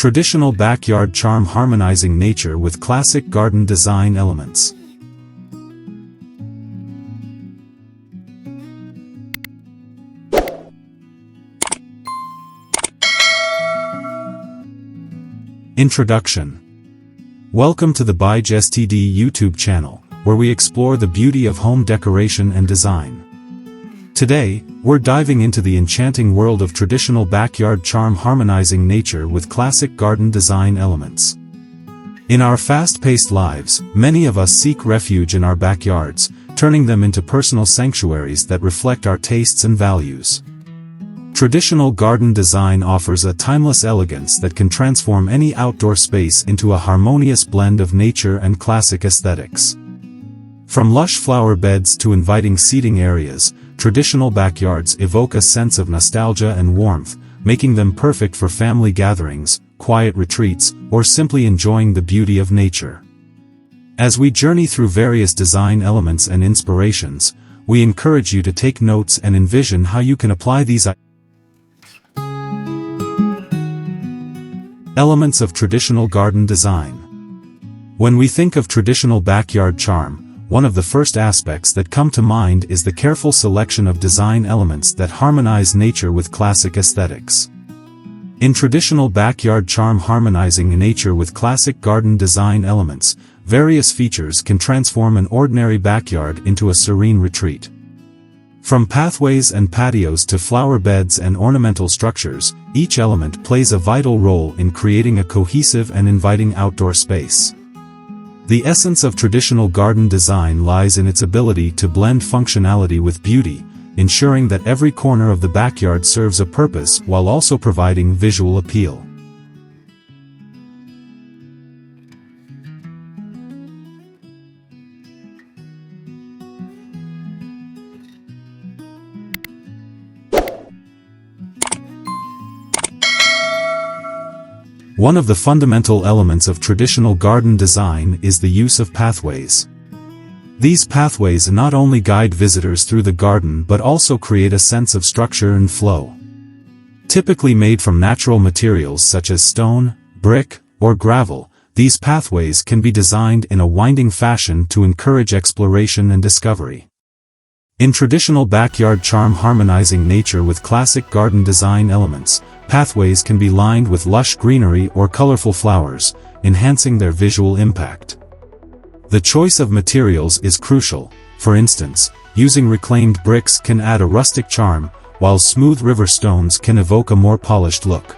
Traditional backyard charm harmonizing nature with classic garden design elements. Introduction. Welcome to the ByJSTD YouTube channel, where we explore the beauty of home decoration and design. Today, we're diving into the enchanting world of traditional backyard charm harmonizing nature with classic garden design elements. In our fast-paced lives, many of us seek refuge in our backyards, turning them into personal sanctuaries that reflect our tastes and values. Traditional garden design offers a timeless elegance that can transform any outdoor space into a harmonious blend of nature and classic aesthetics. From lush flower beds to inviting seating areas, traditional backyards evoke a sense of nostalgia and warmth, making them perfect for family gatherings, quiet retreats, or simply enjoying the beauty of nature. As we journey through various design elements and inspirations, we encourage you to take notes and envision how you can apply these elements of traditional garden design. When we think of traditional backyard charm, one of the first aspects that come to mind is the careful selection of design elements that harmonize nature with classic aesthetics. In traditional backyard charm harmonizing nature with classic garden design elements, various features can transform an ordinary backyard into a serene retreat. From pathways and patios to flower beds and ornamental structures, each element plays a vital role in creating a cohesive and inviting outdoor space. The essence of traditional garden design lies in its ability to blend functionality with beauty, ensuring that every corner of the backyard serves a purpose while also providing visual appeal. One of the fundamental elements of traditional garden design is the use of pathways. These pathways not only guide visitors through the garden but also create a sense of structure and flow. Typically made from natural materials such as stone, brick, or gravel, these pathways can be designed in a winding fashion to encourage exploration and discovery. In traditional backyard charm harmonizing nature with classic garden design elements, pathways can be lined with lush greenery or colorful flowers, enhancing their visual impact. The choice of materials is crucial. For instance, using reclaimed bricks can add a rustic charm, while smooth river stones can evoke a more polished look.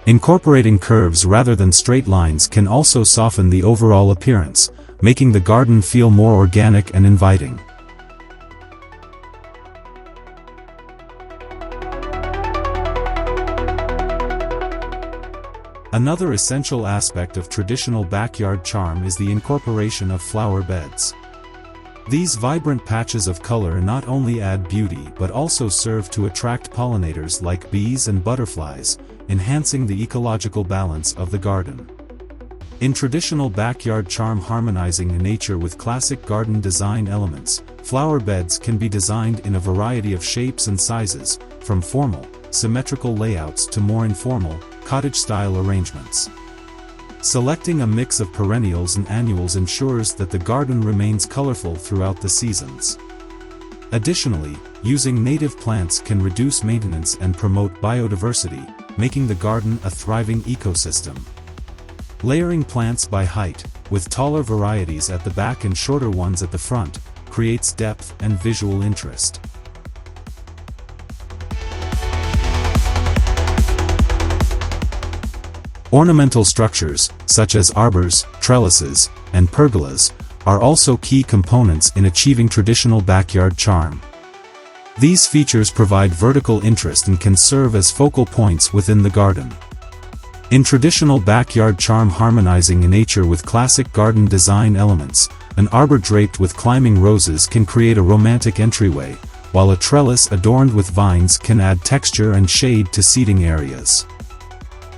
Incorporating curves rather than straight lines can also soften the overall appearance, making the garden feel more organic and inviting. Another essential aspect of traditional backyard charm is the incorporation of flower beds. These vibrant patches of color not only add beauty but also serve to attract pollinators like bees and butterflies, enhancing the ecological balance of the garden. In traditional backyard charm harmonizing nature with classic garden design elements, flower beds can be designed in a variety of shapes and sizes, from formal, symmetrical layouts to more informal, cottage-style arrangements. Selecting a mix of perennials and annuals ensures that the garden remains colorful throughout the seasons. Additionally, using native plants can reduce maintenance and promote biodiversity, making the garden a thriving ecosystem. Layering plants by height, with taller varieties at the back and shorter ones at the front, creates depth and visual interest. Ornamental structures, such as arbors, trellises, and pergolas, are also key components in achieving traditional backyard charm. These features provide vertical interest and can serve as focal points within the garden. In traditional backyard charm harmonizing nature with classic garden design elements, an arbor draped with climbing roses can create a romantic entryway, while a trellis adorned with vines can add texture and shade to seating areas.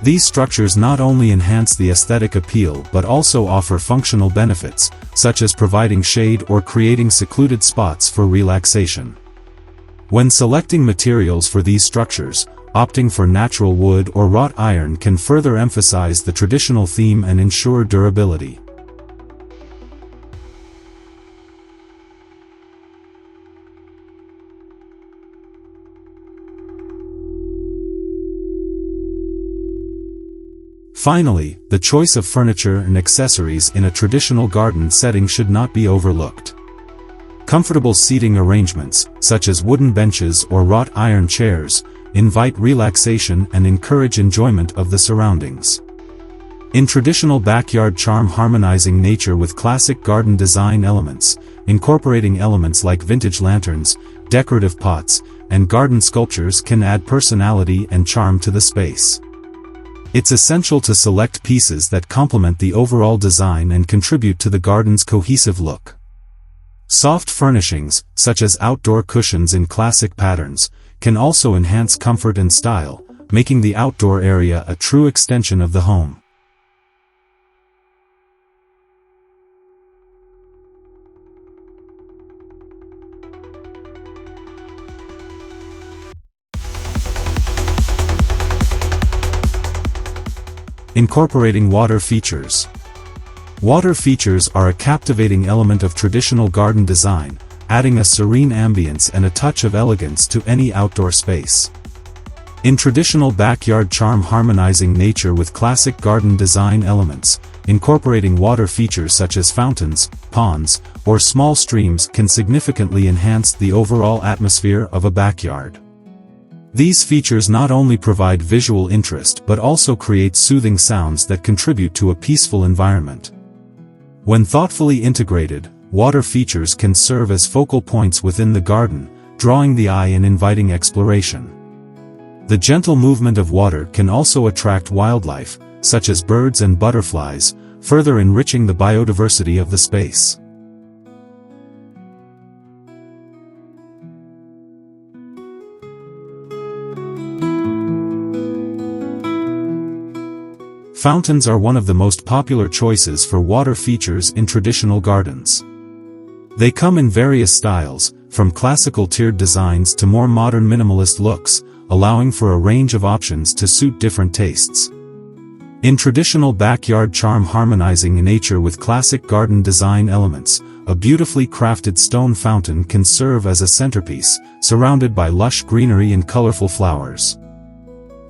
These structures not only enhance the aesthetic appeal but also offer functional benefits, such as providing shade or creating secluded spots for relaxation. When selecting materials for these structures, opting for natural wood or wrought iron can further emphasize the traditional theme and ensure durability. Finally, the choice of furniture and accessories in a traditional garden setting should not be overlooked. Comfortable seating arrangements, such as wooden benches or wrought iron chairs, invite relaxation and encourage enjoyment of the surroundings. In traditional backyard charm, harmonizing nature with classic garden design elements, incorporating elements like vintage lanterns, decorative pots, and garden sculptures can add personality and charm to the space. It's essential to select pieces that complement the overall design and contribute to the garden's cohesive look. Soft furnishings, such as outdoor cushions in classic patterns, can also enhance comfort and style, making the outdoor area a true extension of the home. Incorporating water features. Water features are a captivating element of traditional garden design, adding a serene ambience and a touch of elegance to any outdoor space. In traditional backyard charm, harmonizing nature with classic garden design elements, incorporating water features such as fountains, ponds, or small streams can significantly enhance the overall atmosphere of a backyard. These features not only provide visual interest but also create soothing sounds that contribute to a peaceful environment. When thoughtfully integrated, water features can serve as focal points within the garden, drawing the eye and inviting exploration. The gentle movement of water can also attract wildlife, such as birds and butterflies, further enriching the biodiversity of the space. Fountains are one of the most popular choices for water features in traditional gardens. They come in various styles, from classical tiered designs to more modern minimalist looks, allowing for a range of options to suit different tastes. In traditional backyard charm, harmonizing nature with classic garden design elements, a beautifully crafted stone fountain can serve as a centerpiece, surrounded by lush greenery and colorful flowers.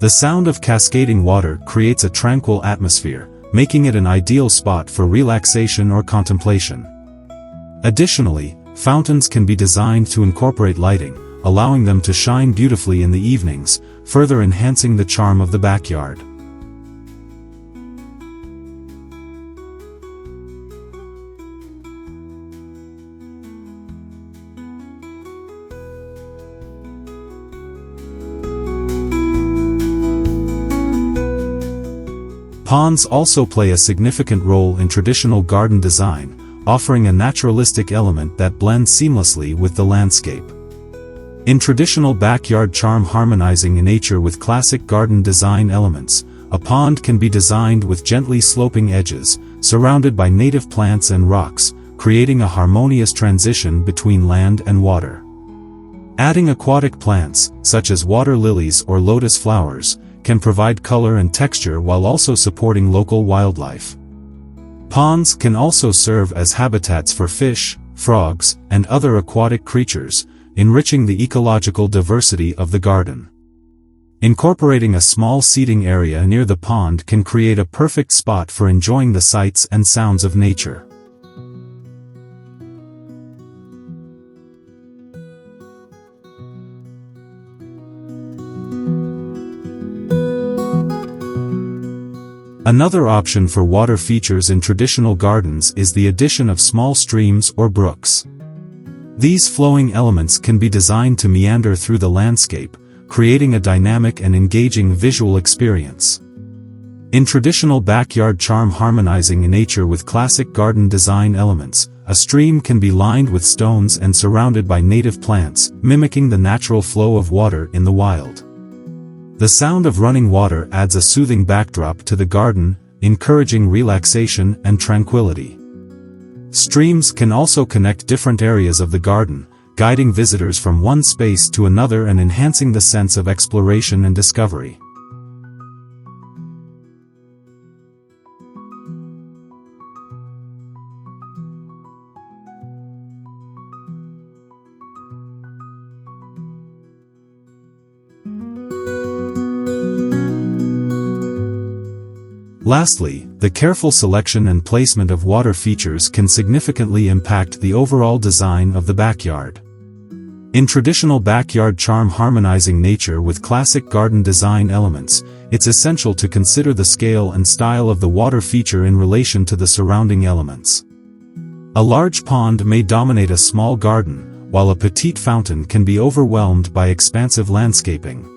The sound of cascading water creates a tranquil atmosphere, making it an ideal spot for relaxation or contemplation. Additionally, fountains can be designed to incorporate lighting, allowing them to shine beautifully in the evenings, further enhancing the charm of the backyard. Ponds also play a significant role in traditional garden design, offering a naturalistic element that blends seamlessly with the landscape. In traditional backyard charm, harmonizing nature with classic garden design elements, a pond can be designed with gently sloping edges, surrounded by native plants and rocks, creating a harmonious transition between land and water. Adding aquatic plants, such as water lilies or lotus flowers, can provide color and texture while also supporting local wildlife. Ponds can also serve as habitats for fish, frogs, and other aquatic creatures, enriching the ecological diversity of the garden. Incorporating a small seating area near the pond can create a perfect spot for enjoying the sights and sounds of nature. Another option for water features in traditional gardens is the addition of small streams or brooks. These flowing elements can be designed to meander through the landscape, creating a dynamic and engaging visual experience. In traditional backyard charm, harmonizing nature with classic garden design elements, a stream can be lined with stones and surrounded by native plants, mimicking the natural flow of water in the wild. The sound of running water adds a soothing backdrop to the garden, encouraging relaxation and tranquility. Streams can also connect different areas of the garden, guiding visitors from one space to another and enhancing the sense of exploration and discovery. Lastly, the careful selection and placement of water features can significantly impact the overall design of the backyard. In traditional backyard charm harmonizing nature with classic garden design elements, it's essential to consider the scale and style of the water feature in relation to the surrounding elements. A large pond may dominate a small garden, while a petite fountain can be overwhelmed by expansive landscaping.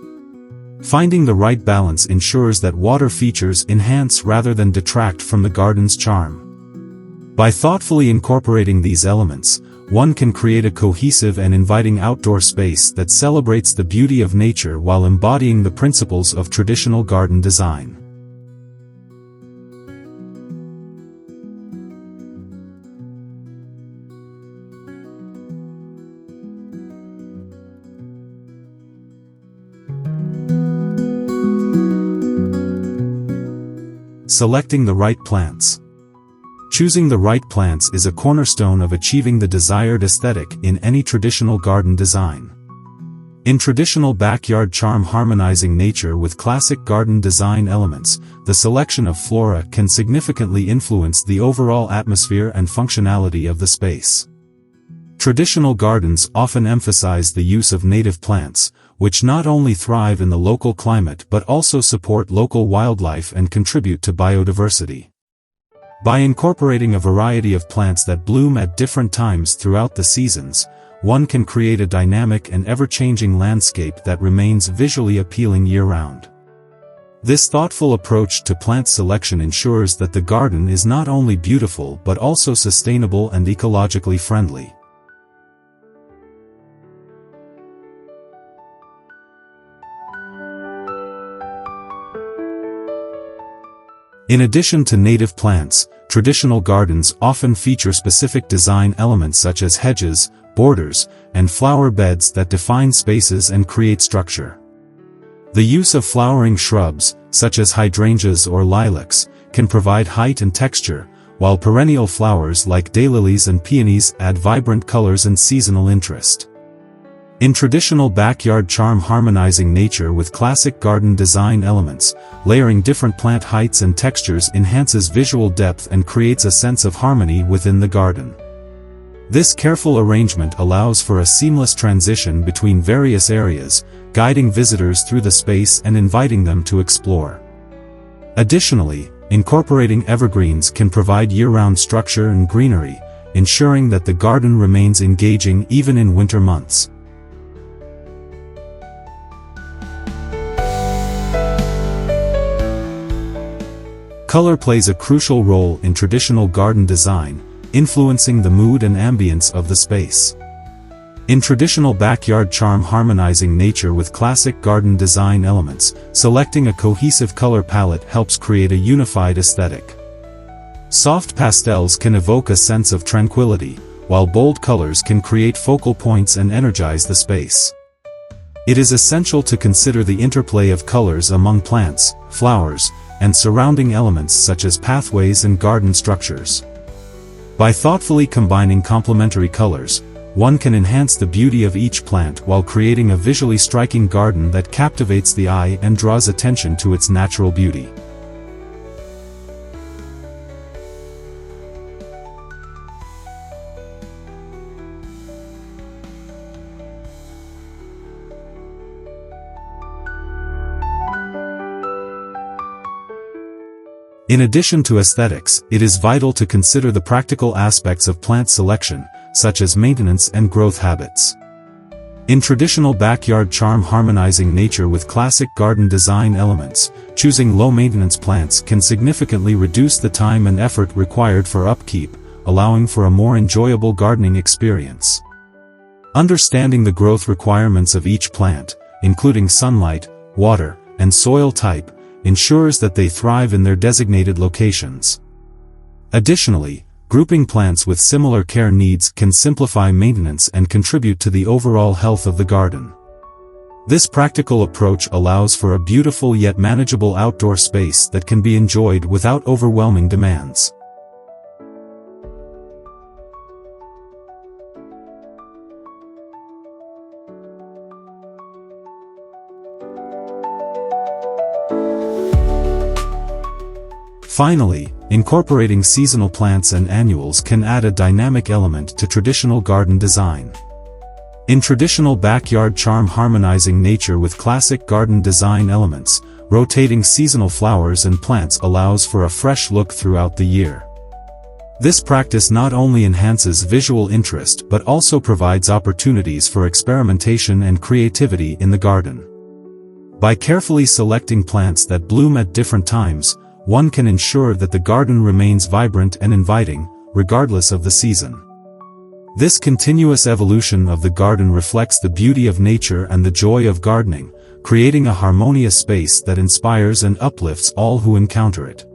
Finding the right balance ensures that water features enhance rather than detract from the garden's charm. By thoughtfully incorporating these elements, one can create a cohesive and inviting outdoor space that celebrates the beauty of nature while embodying the principles of traditional garden design. Selecting the right plants. Choosing the right plants is a cornerstone of achieving the desired aesthetic in any traditional garden design. In traditional backyard charm harmonizing nature with classic garden design elements, the selection of flora can significantly influence the overall atmosphere and functionality of the space. Traditional gardens often emphasize the use of native plants, which not only thrive in the local climate but also support local wildlife and contribute to biodiversity. By incorporating a variety of plants that bloom at different times throughout the seasons, one can create a dynamic and ever-changing landscape that remains visually appealing year-round. This thoughtful approach to plant selection ensures that the garden is not only beautiful but also sustainable and ecologically friendly. In addition to native plants, traditional gardens often feature specific design elements such as hedges, borders, and flower beds that define spaces and create structure. The use of flowering shrubs, such as hydrangeas or lilacs, can provide height and texture, while perennial flowers like daylilies and peonies add vibrant colors and seasonal interest. In traditional backyard charm harmonizing nature with classic garden design elements, layering different plant heights and textures enhances visual depth and creates a sense of harmony within the garden. This careful arrangement allows for a seamless transition between various areas, guiding visitors through the space and inviting them to explore. Additionally, incorporating evergreens can provide year-round structure and greenery, ensuring that the garden remains engaging even in winter months. Color plays a crucial role in traditional garden design, influencing the mood and ambience of the space. In traditional backyard charm harmonizing nature with classic garden design elements, selecting a cohesive color palette helps create a unified aesthetic. Soft pastels can evoke a sense of tranquility, while bold colors can create focal points and energize the space. It is essential to consider the interplay of colors among plants, flowers, and surrounding elements such as pathways and garden structures. By thoughtfully combining complementary colors, one can enhance the beauty of each plant while creating a visually striking garden that captivates the eye and draws attention to its natural beauty. In addition to aesthetics, it is vital to consider the practical aspects of plant selection, such as maintenance and growth habits. In traditional backyard charm harmonizing nature with classic garden design elements, choosing low-maintenance plants can significantly reduce the time and effort required for upkeep, allowing for a more enjoyable gardening experience. Understanding the growth requirements of each plant, including sunlight, water, and soil type, ensures that they thrive in their designated locations. Additionally, grouping plants with similar care needs can simplify maintenance and contribute to the overall health of the garden. This practical approach allows for a beautiful yet manageable outdoor space that can be enjoyed without overwhelming demands. Finally, incorporating seasonal plants and annuals can add a dynamic element to traditional garden design. In traditional backyard charm, harmonizing nature with classic garden design elements, rotating seasonal flowers and plants allows for a fresh look throughout the year. This practice not only enhances visual interest but also provides opportunities for experimentation and creativity in the garden. By carefully selecting plants that bloom at different times, one can ensure that the garden remains vibrant and inviting, regardless of the season. This continuous evolution of the garden reflects the beauty of nature and the joy of gardening, creating a harmonious space that inspires and uplifts all who encounter it.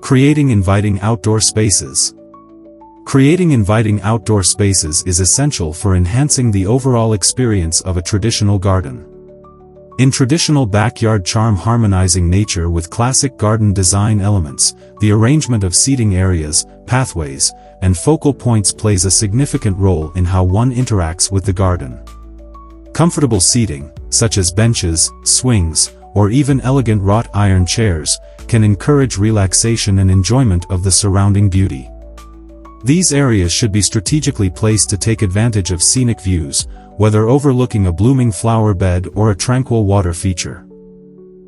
Creating inviting outdoor spaces. Creating inviting outdoor spaces is essential for enhancing the overall experience of a traditional garden. In traditional backyard charm, harmonizing nature with classic garden design elements, the arrangement of seating areas, pathways, and focal points plays a significant role in how one interacts with the garden. Comfortable seating, such as benches, swings, or even elegant wrought iron chairs, can encourage relaxation and enjoyment of the surrounding beauty. These areas should be strategically placed to take advantage of scenic views, whether overlooking a blooming flower bed or a tranquil water feature.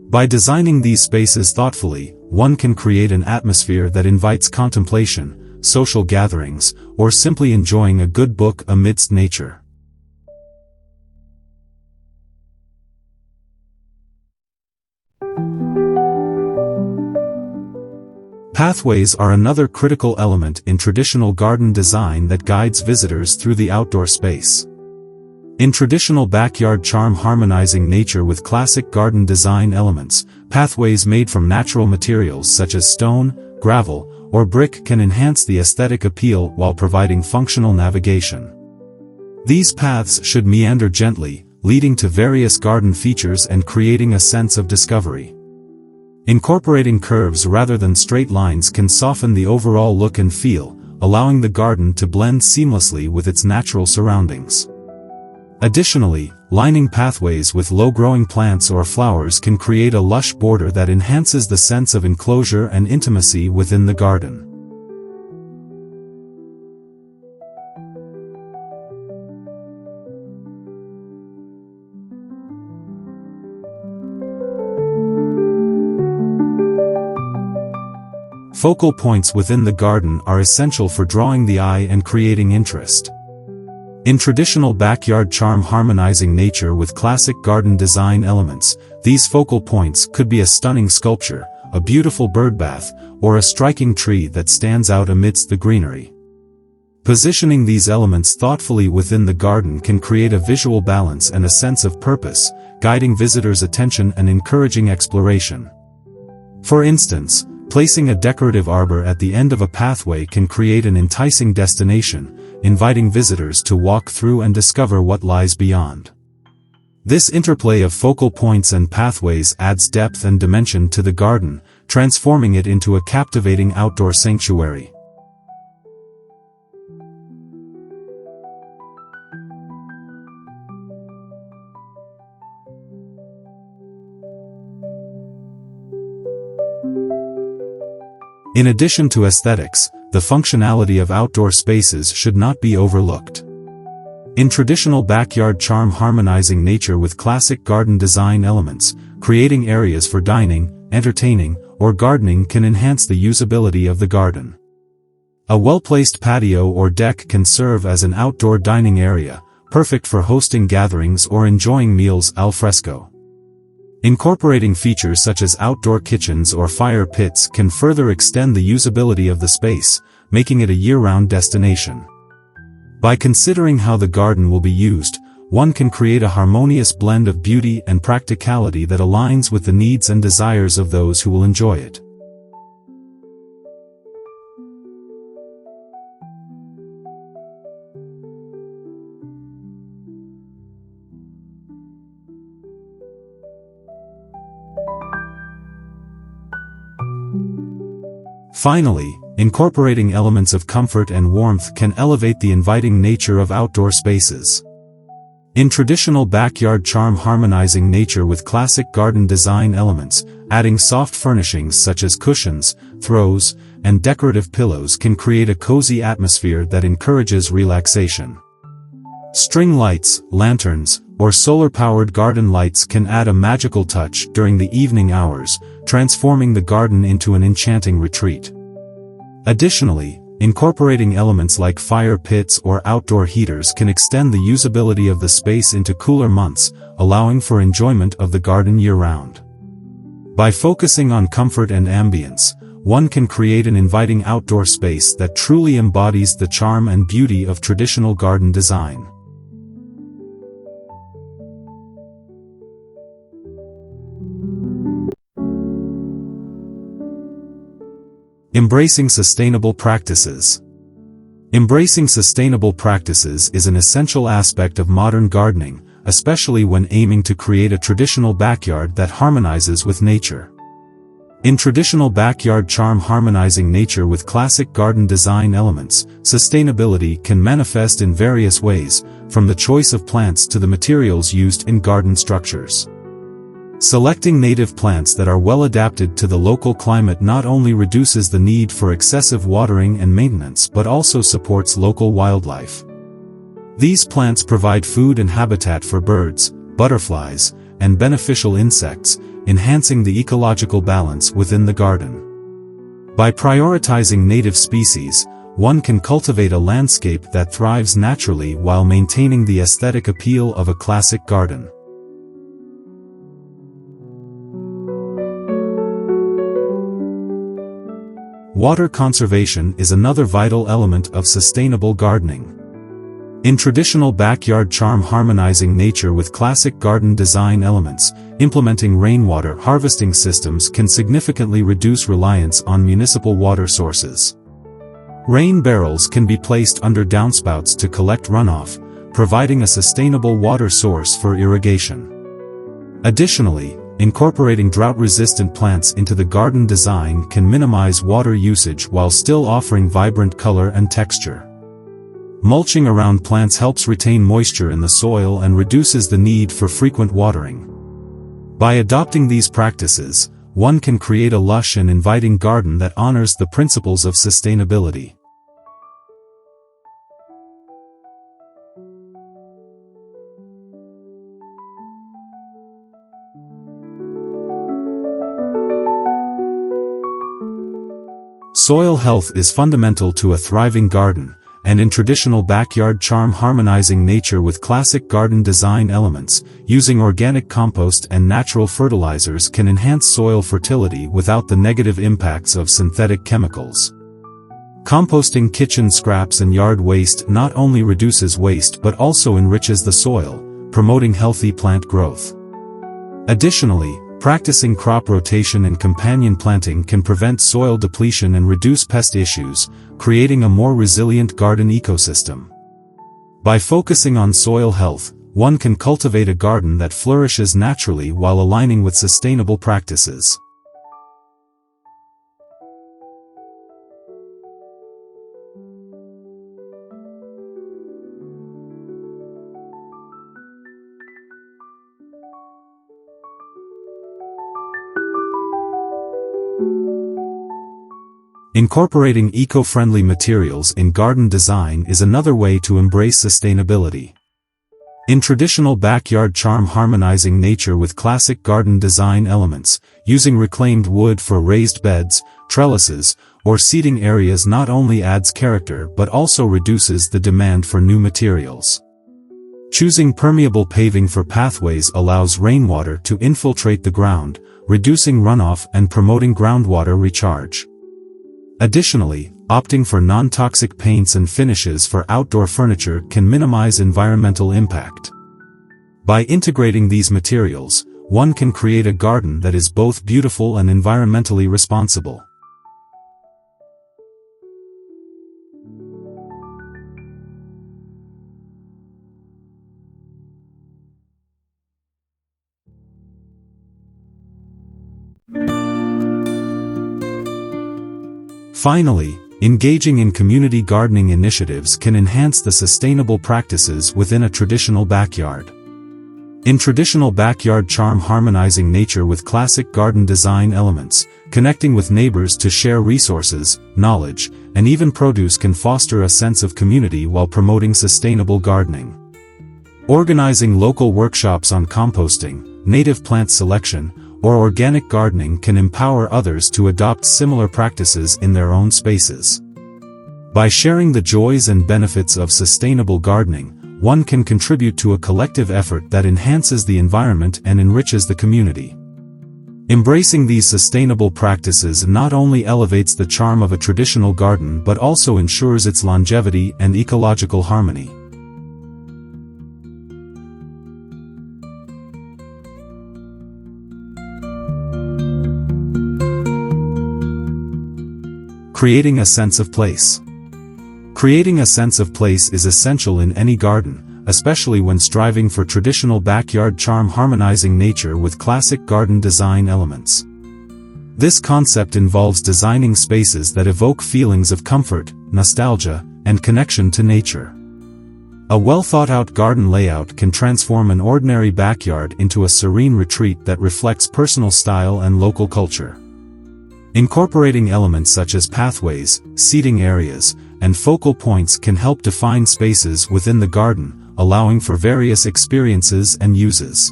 By designing these spaces thoughtfully, one can create an atmosphere that invites contemplation, social gatherings, or simply enjoying a good book amidst nature. Pathways are another critical element in traditional garden design that guides visitors through the outdoor space. In traditional backyard charm, harmonizing nature with classic garden design elements, pathways made from natural materials such as stone, gravel, or brick can enhance the aesthetic appeal while providing functional navigation. These paths should meander gently, leading to various garden features and creating a sense of discovery. Incorporating curves rather than straight lines can soften the overall look and feel, allowing the garden to blend seamlessly with its natural surroundings. Additionally, lining pathways with low-growing plants or flowers can create a lush border that enhances the sense of enclosure and intimacy within the garden. Focal points within the garden are essential for drawing the eye and creating interest. In traditional backyard charm, harmonizing nature with classic garden design elements, these focal points could be a stunning sculpture, a beautiful birdbath, or a striking tree that stands out amidst the greenery. Positioning these elements thoughtfully within the garden can create a visual balance and a sense of purpose, guiding visitors' attention and encouraging exploration. For instance, placing a decorative arbor at the end of a pathway can create an enticing destination, inviting visitors to walk through and discover what lies beyond. This interplay of focal points and pathways adds depth and dimension to the garden, transforming it into a captivating outdoor sanctuary. In addition to aesthetics, the functionality of outdoor spaces should not be overlooked. In traditional backyard charm, harmonizing nature with classic garden design elements, creating areas for dining, entertaining, or gardening can enhance the usability of the garden. A well-placed patio or deck can serve as an outdoor dining area, perfect for hosting gatherings or enjoying meals al fresco. Incorporating features such as outdoor kitchens or fire pits can further extend the usability of the space, making it a year-round destination. By considering how the garden will be used, one can create a harmonious blend of beauty and practicality that aligns with the needs and desires of those who will enjoy it. Finally, incorporating elements of comfort and warmth can elevate the inviting nature of outdoor spaces. In traditional backyard charm, harmonizing nature with classic garden design elements, adding soft furnishings such as cushions, throws, and decorative pillows can create a cozy atmosphere that encourages relaxation. String lights, lanterns, or solar-powered garden lights can add a magical touch during the evening hours, transforming the garden into an enchanting retreat. Additionally, incorporating elements like fire pits or outdoor heaters can extend the usability of the space into cooler months, allowing for enjoyment of the garden year-round. By focusing on comfort and ambience, one can create an inviting outdoor space that truly embodies the charm and beauty of traditional garden design. Embracing sustainable practices. Embracing sustainable practices is an essential aspect of modern gardening, especially when aiming to create a traditional backyard that harmonizes with nature. In traditional backyard charm, harmonizing nature with classic garden design elements, sustainability can manifest in various ways, from the choice of plants to the materials used in garden structures. Selecting native plants that are well adapted to the local climate not only reduces the need for excessive watering and maintenance but also supports local wildlife. These plants provide food and habitat for birds, butterflies, and beneficial insects, enhancing the ecological balance within the garden. By prioritizing native species, one can cultivate a landscape that thrives naturally while maintaining the aesthetic appeal of a classic garden. Water conservation is another vital element of sustainable gardening. In traditional backyard charm, harmonizing nature with classic garden design elements, implementing rainwater harvesting systems can significantly reduce reliance on municipal water sources. Rain barrels can be placed under downspouts to collect runoff, providing a sustainable water source for irrigation. Additionally, incorporating drought-resistant plants into the garden design can minimize water usage while still offering vibrant color and texture. Mulching around plants helps retain moisture in the soil and reduces the need for frequent watering. By adopting these practices, one can create a lush and inviting garden that honors the principles of sustainability. Soil health is fundamental to a thriving garden, and in traditional backyard charm, harmonizing nature with classic garden design elements, using organic compost and natural fertilizers can enhance soil fertility without the negative impacts of synthetic chemicals. Composting kitchen scraps and yard waste not only reduces waste but also enriches the soil, promoting healthy plant growth. Additionally, practicing crop rotation and companion planting can prevent soil depletion and reduce pest issues, creating a more resilient garden ecosystem. By focusing on soil health, one can cultivate a garden that flourishes naturally while aligning with sustainable practices. Incorporating eco-friendly materials in garden design is another way to embrace sustainability. In traditional backyard charm, harmonizing nature with classic garden design elements, using reclaimed wood for raised beds, trellises, or seating areas not only adds character but also reduces the demand for new materials. Choosing permeable paving for pathways allows rainwater to infiltrate the ground, reducing runoff and promoting groundwater recharge. Additionally, opting for non-toxic paints and finishes for outdoor furniture can minimize environmental impact. By integrating these materials, one can create a garden that is both beautiful and environmentally responsible. Finally, engaging in community gardening initiatives can enhance the sustainable practices within a traditional backyard. In traditional backyard charm, harmonizing nature with classic garden design elements, connecting with neighbors to share resources, knowledge, and even produce can foster a sense of community while promoting sustainable gardening. Organizing local workshops on composting, native plant selection, or organic gardening can empower others to adopt similar practices in their own spaces. By sharing the joys and benefits of sustainable gardening, one can contribute to a collective effort that enhances the environment and enriches the community. Embracing these sustainable practices not only elevates the charm of a traditional garden but also ensures its longevity and ecological harmony. Creating a sense of place. Creating a sense of place is essential in any garden, especially when striving for traditional backyard charm, harmonizing nature with classic garden design elements. This concept involves designing spaces that evoke feelings of comfort, nostalgia, and connection to nature. A well-thought-out garden layout can transform an ordinary backyard into a serene retreat that reflects personal style and local culture. Incorporating elements such as pathways, seating areas, and focal points can help define spaces within the garden, allowing for various experiences and uses.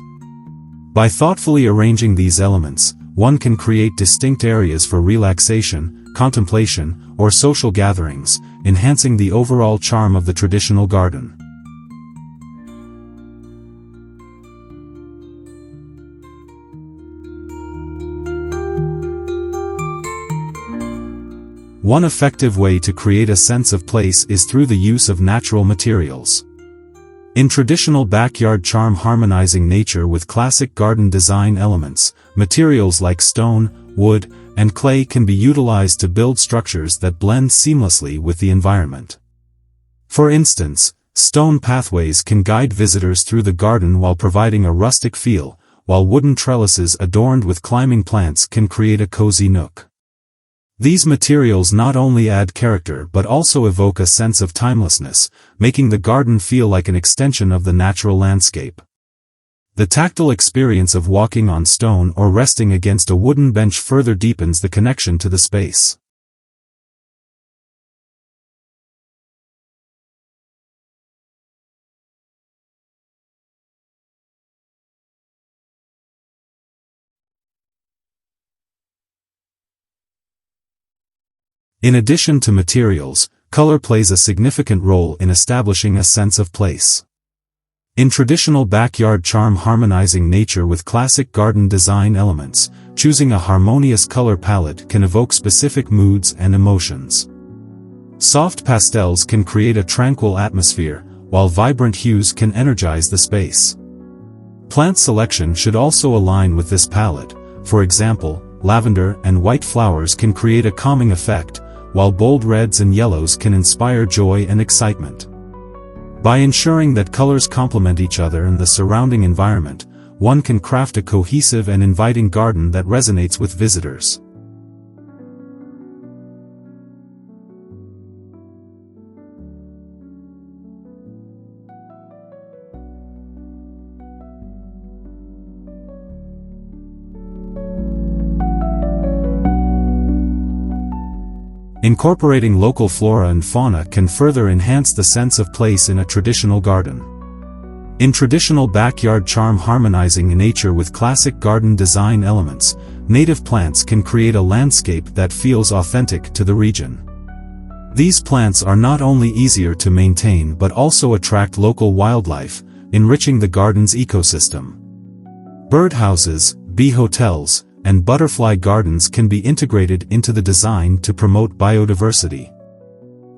By thoughtfully arranging these elements, one can create distinct areas for relaxation, contemplation, or social gatherings, enhancing the overall charm of the traditional garden. One effective way to create a sense of place is through the use of natural materials. In traditional backyard charm, harmonizing nature with classic garden design elements, materials like stone, wood, and clay can be utilized to build structures that blend seamlessly with the environment. For instance, stone pathways can guide visitors through the garden while providing a rustic feel, while wooden trellises adorned with climbing plants can create a cozy nook. These materials not only add character but also evoke a sense of timelessness, making the garden feel like an extension of the natural landscape. The tactile experience of walking on stone or resting against a wooden bench further deepens the connection to the space. In addition to materials, color plays a significant role in establishing a sense of place. In traditional backyard charm, harmonizing nature with classic garden design elements, choosing a harmonious color palette can evoke specific moods and emotions. Soft pastels can create a tranquil atmosphere, while vibrant hues can energize the space. Plant selection should also align with this palette. For example, lavender and white flowers can create a calming effect, while bold reds and yellows can inspire joy and excitement. By ensuring that colors complement each other and the surrounding environment, one can craft a cohesive and inviting garden that resonates with visitors. Incorporating local flora and fauna can further enhance the sense of place in a traditional garden. In traditional backyard charm, harmonizing nature with classic garden design elements, native plants can create a landscape that feels authentic to the region. These plants are not only easier to maintain but also attract local wildlife, enriching the garden's ecosystem. Birdhouses, bee hotels, and butterfly gardens can be integrated into the design to promote biodiversity.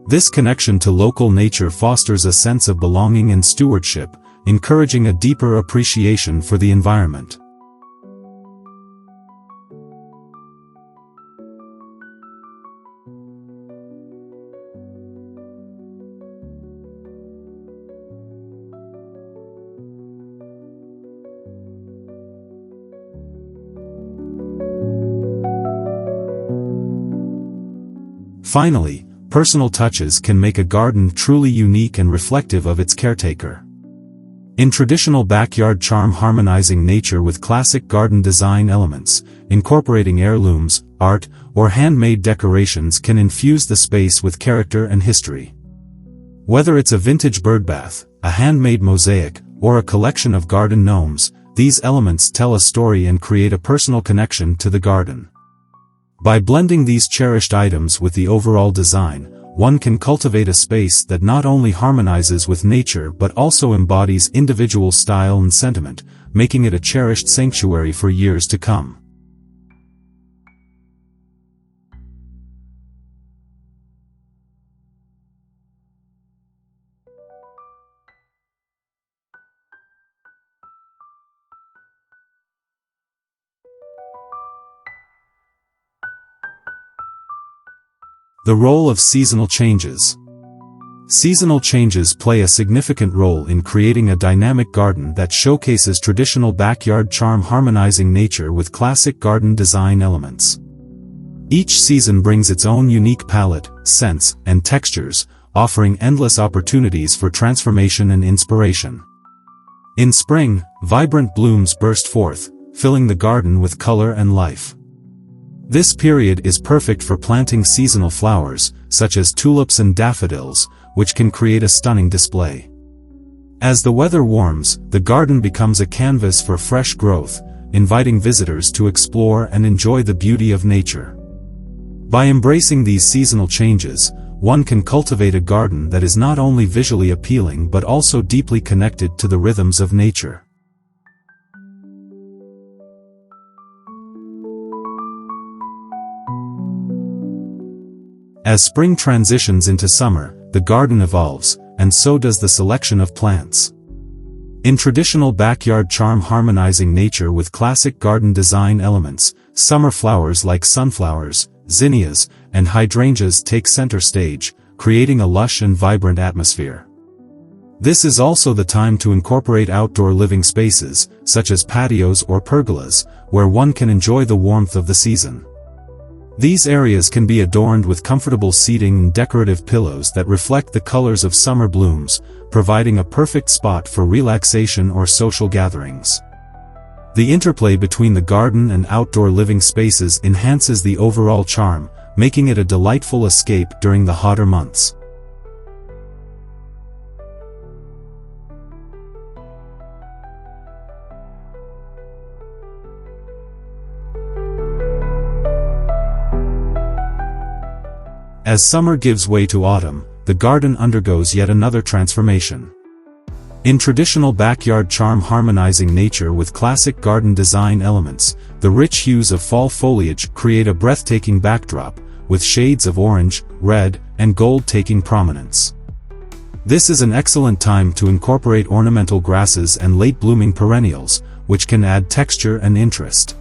This connection to local nature fosters a sense of belonging and stewardship, encouraging a deeper appreciation for the environment. Finally, personal touches can make a garden truly unique and reflective of its caretaker. In traditional backyard charm, harmonizing nature with classic garden design elements, incorporating heirlooms, art, or handmade decorations can infuse the space with character and history. Whether it's a vintage birdbath, a handmade mosaic, or a collection of garden gnomes, these elements tell a story and create a personal connection to the garden. By blending these cherished items with the overall design, one can cultivate a space that not only harmonizes with nature but also embodies individual style and sentiment, making it a cherished sanctuary for years to come. The role of seasonal changes. Seasonal changes play a significant role in creating a dynamic garden that showcases traditional backyard charm, harmonizing nature with classic garden design elements. Each season brings its own unique palette, scents, and textures, offering endless opportunities for transformation and inspiration. In spring, vibrant blooms burst forth, filling the garden with color and life. This period is perfect for planting seasonal flowers, such as tulips and daffodils, which can create a stunning display. As the weather warms, the garden becomes a canvas for fresh growth, inviting visitors to explore and enjoy the beauty of nature. By embracing these seasonal changes, one can cultivate a garden that is not only visually appealing but also deeply connected to the rhythms of nature. As spring transitions into summer, the garden evolves, and so does the selection of plants. In traditional backyard charm, harmonizing nature with classic garden design elements, summer flowers like sunflowers, zinnias, and hydrangeas take center stage, creating a lush and vibrant atmosphere. This is also the time to incorporate outdoor living spaces, such as patios or pergolas, where one can enjoy the warmth of the season. These areas can be adorned with comfortable seating and decorative pillows that reflect the colors of summer blooms, providing a perfect spot for relaxation or social gatherings. The interplay between the garden and outdoor living spaces enhances the overall charm, making it a delightful escape during the hotter months. As summer gives way to autumn, the garden undergoes yet another transformation. In traditional backyard charm, harmonizing nature with classic garden design elements, the rich hues of fall foliage create a breathtaking backdrop, with shades of orange, red, and gold taking prominence. This is an excellent time to incorporate ornamental grasses and late-blooming perennials, which can add texture and interest.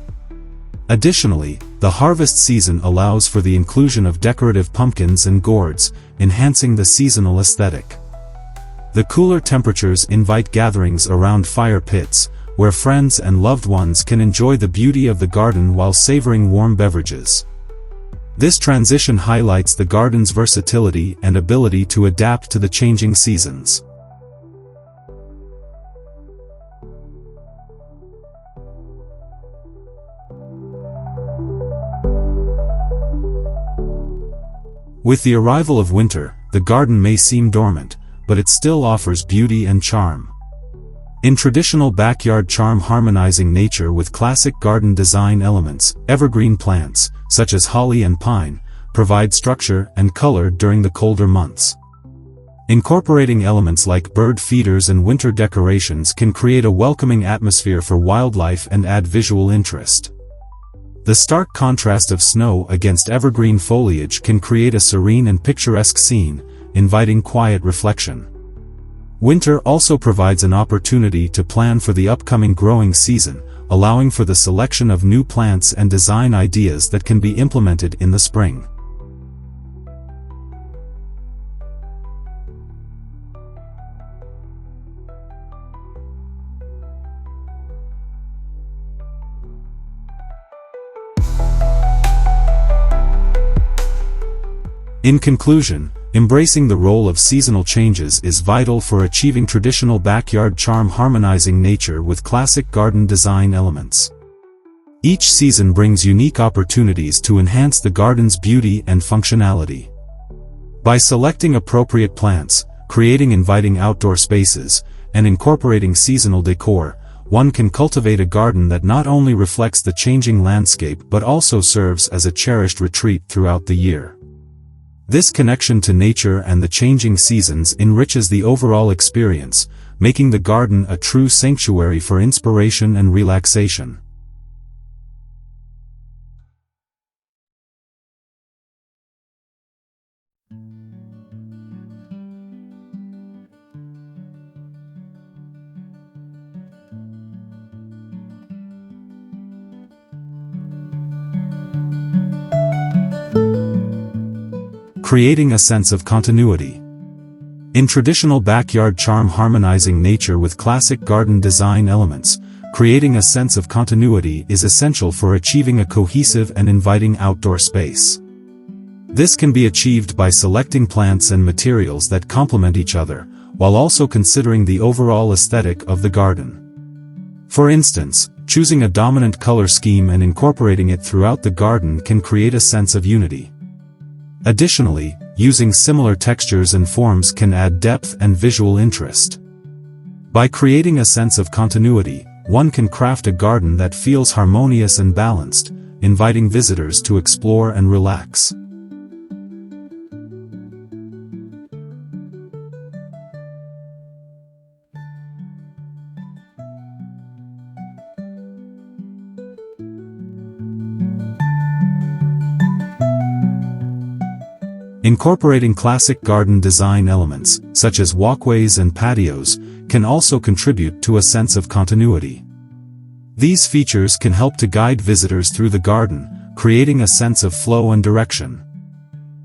Additionally, the harvest season allows for the inclusion of decorative pumpkins and gourds, enhancing the seasonal aesthetic. The cooler temperatures invite gatherings around fire pits, where friends and loved ones can enjoy the beauty of the garden while savoring warm beverages. This transition highlights the garden's versatility and ability to adapt to the changing seasons. With the arrival of winter, the garden may seem dormant, but it still offers beauty and charm. In traditional backyard charm, harmonizing nature with classic garden design elements, evergreen plants, such as holly and pine, provide structure and color during the colder months. Incorporating elements like bird feeders and winter decorations can create a welcoming atmosphere for wildlife and add visual interest. The stark contrast of snow against evergreen foliage can create a serene and picturesque scene, inviting quiet reflection. Winter also provides an opportunity to plan for the upcoming growing season, allowing for the selection of new plants and design ideas that can be implemented in the spring. In conclusion, embracing the role of seasonal changes is vital for achieving traditional backyard charm, harmonizing nature with classic garden design elements. Each season brings unique opportunities to enhance the garden's beauty and functionality. By selecting appropriate plants, creating inviting outdoor spaces, and incorporating seasonal decor, one can cultivate a garden that not only reflects the changing landscape but also serves as a cherished retreat throughout the year. This connection to nature and the changing seasons enriches the overall experience, making the garden a true sanctuary for inspiration and relaxation. Creating a sense of continuity. In traditional backyard charm, harmonizing nature with classic garden design elements, creating a sense of continuity is essential for achieving a cohesive and inviting outdoor space. This can be achieved by selecting plants and materials that complement each other, while also considering the overall aesthetic of the garden. For instance, choosing a dominant color scheme and incorporating it throughout the garden can create a sense of unity. Additionally, using similar textures and forms can add depth and visual interest. By creating a sense of continuity, one can craft a garden that feels harmonious and balanced, inviting visitors to explore and relax. Incorporating classic garden design elements, such as walkways and patios, can also contribute to a sense of continuity. These features can help to guide visitors through the garden, creating a sense of flow and direction.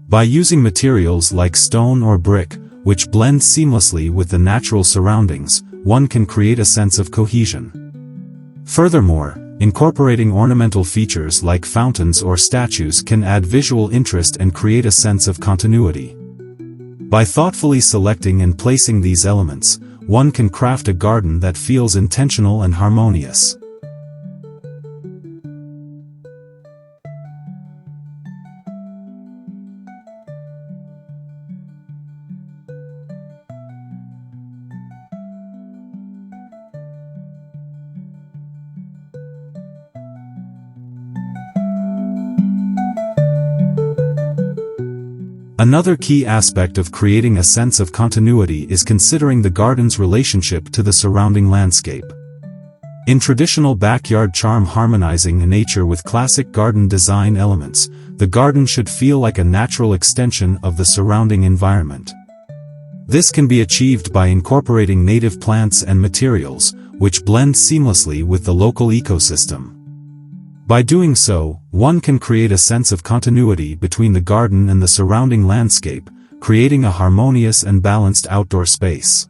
By using materials like stone or brick, which blend seamlessly with the natural surroundings, one can create a sense of cohesion. Furthermore, incorporating ornamental features like fountains or statues can add visual interest and create a sense of continuity. By thoughtfully selecting and placing these elements, one can craft a garden that feels intentional and harmonious. Another key aspect of creating a sense of continuity is considering the garden's relationship to the surrounding landscape. In traditional backyard charm, harmonizing nature with classic garden design elements, the garden should feel like a natural extension of the surrounding environment. This can be achieved by incorporating native plants and materials, which blend seamlessly with the local ecosystem. By doing so, one can create a sense of continuity between the garden and the surrounding landscape, creating a harmonious and balanced outdoor space.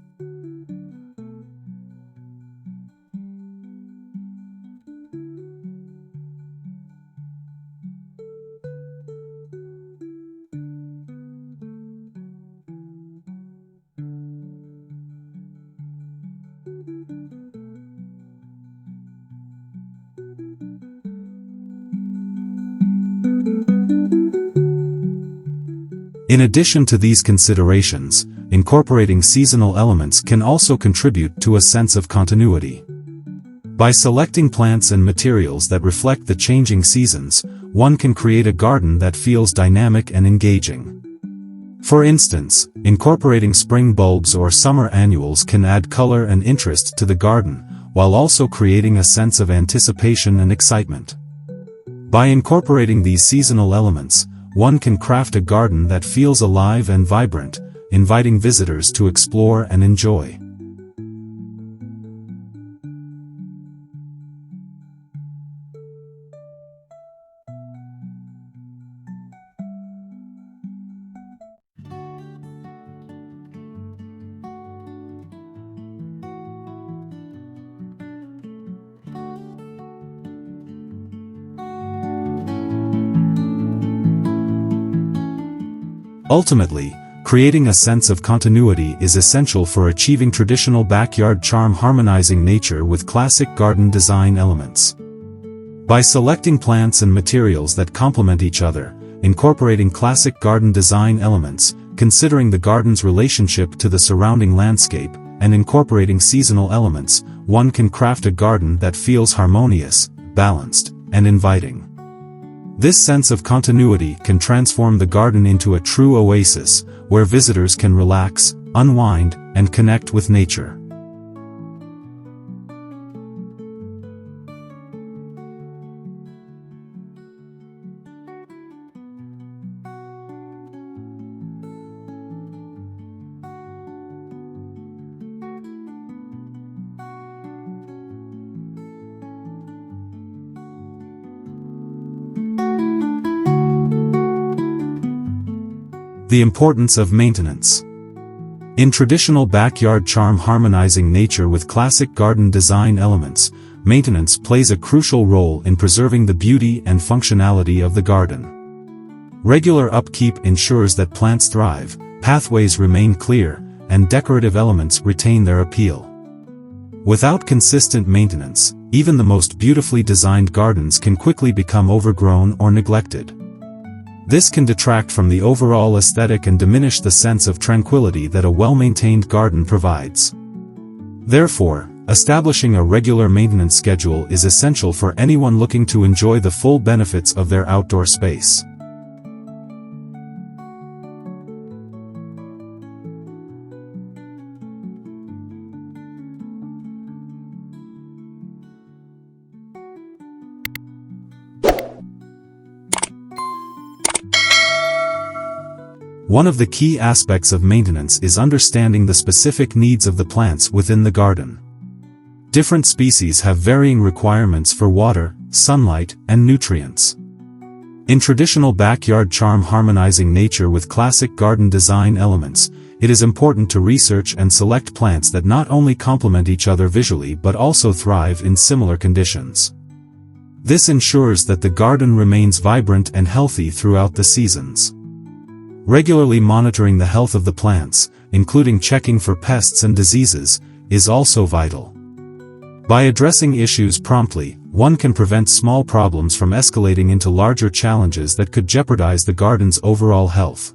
In addition to these considerations, incorporating seasonal elements can also contribute to a sense of continuity. By selecting plants and materials that reflect the changing seasons, one can create a garden that feels dynamic and engaging. For instance, incorporating spring bulbs or summer annuals can add color and interest to the garden, while also creating a sense of anticipation and excitement. By incorporating these seasonal elements, one can craft a garden that feels alive and vibrant, inviting visitors to explore and enjoy. Ultimately, creating a sense of continuity is essential for achieving traditional backyard charm, harmonizing nature with classic garden design elements. By selecting plants and materials that complement each other, incorporating classic garden design elements, considering the garden's relationship to the surrounding landscape, and incorporating seasonal elements, one can craft a garden that feels harmonious, balanced, and inviting. This sense of continuity can transform the garden into a true oasis, where visitors can relax, unwind, and connect with nature. The importance of maintenance. In traditional backyard charm, harmonizing nature with classic garden design elements, maintenance plays a crucial role in preserving the beauty and functionality of the garden. Regular upkeep ensures that plants thrive, pathways remain clear, and decorative elements retain their appeal. Without consistent maintenance, even the most beautifully designed gardens can quickly become overgrown or neglected. This can detract from the overall aesthetic and diminish the sense of tranquility that a well-maintained garden provides. Therefore, establishing a regular maintenance schedule is essential for anyone looking to enjoy the full benefits of their outdoor space. One of the key aspects of maintenance is understanding the specific needs of the plants within the garden. Different species have varying requirements for water, sunlight, and nutrients. In traditional backyard charm, harmonizing nature with classic garden design elements, it is important to research and select plants that not only complement each other visually but also thrive in similar conditions. This ensures that the garden remains vibrant and healthy throughout the seasons. Regularly monitoring the health of the plants, including checking for pests and diseases, is also vital. By addressing issues promptly, one can prevent small problems from escalating into larger challenges that could jeopardize the garden's overall health.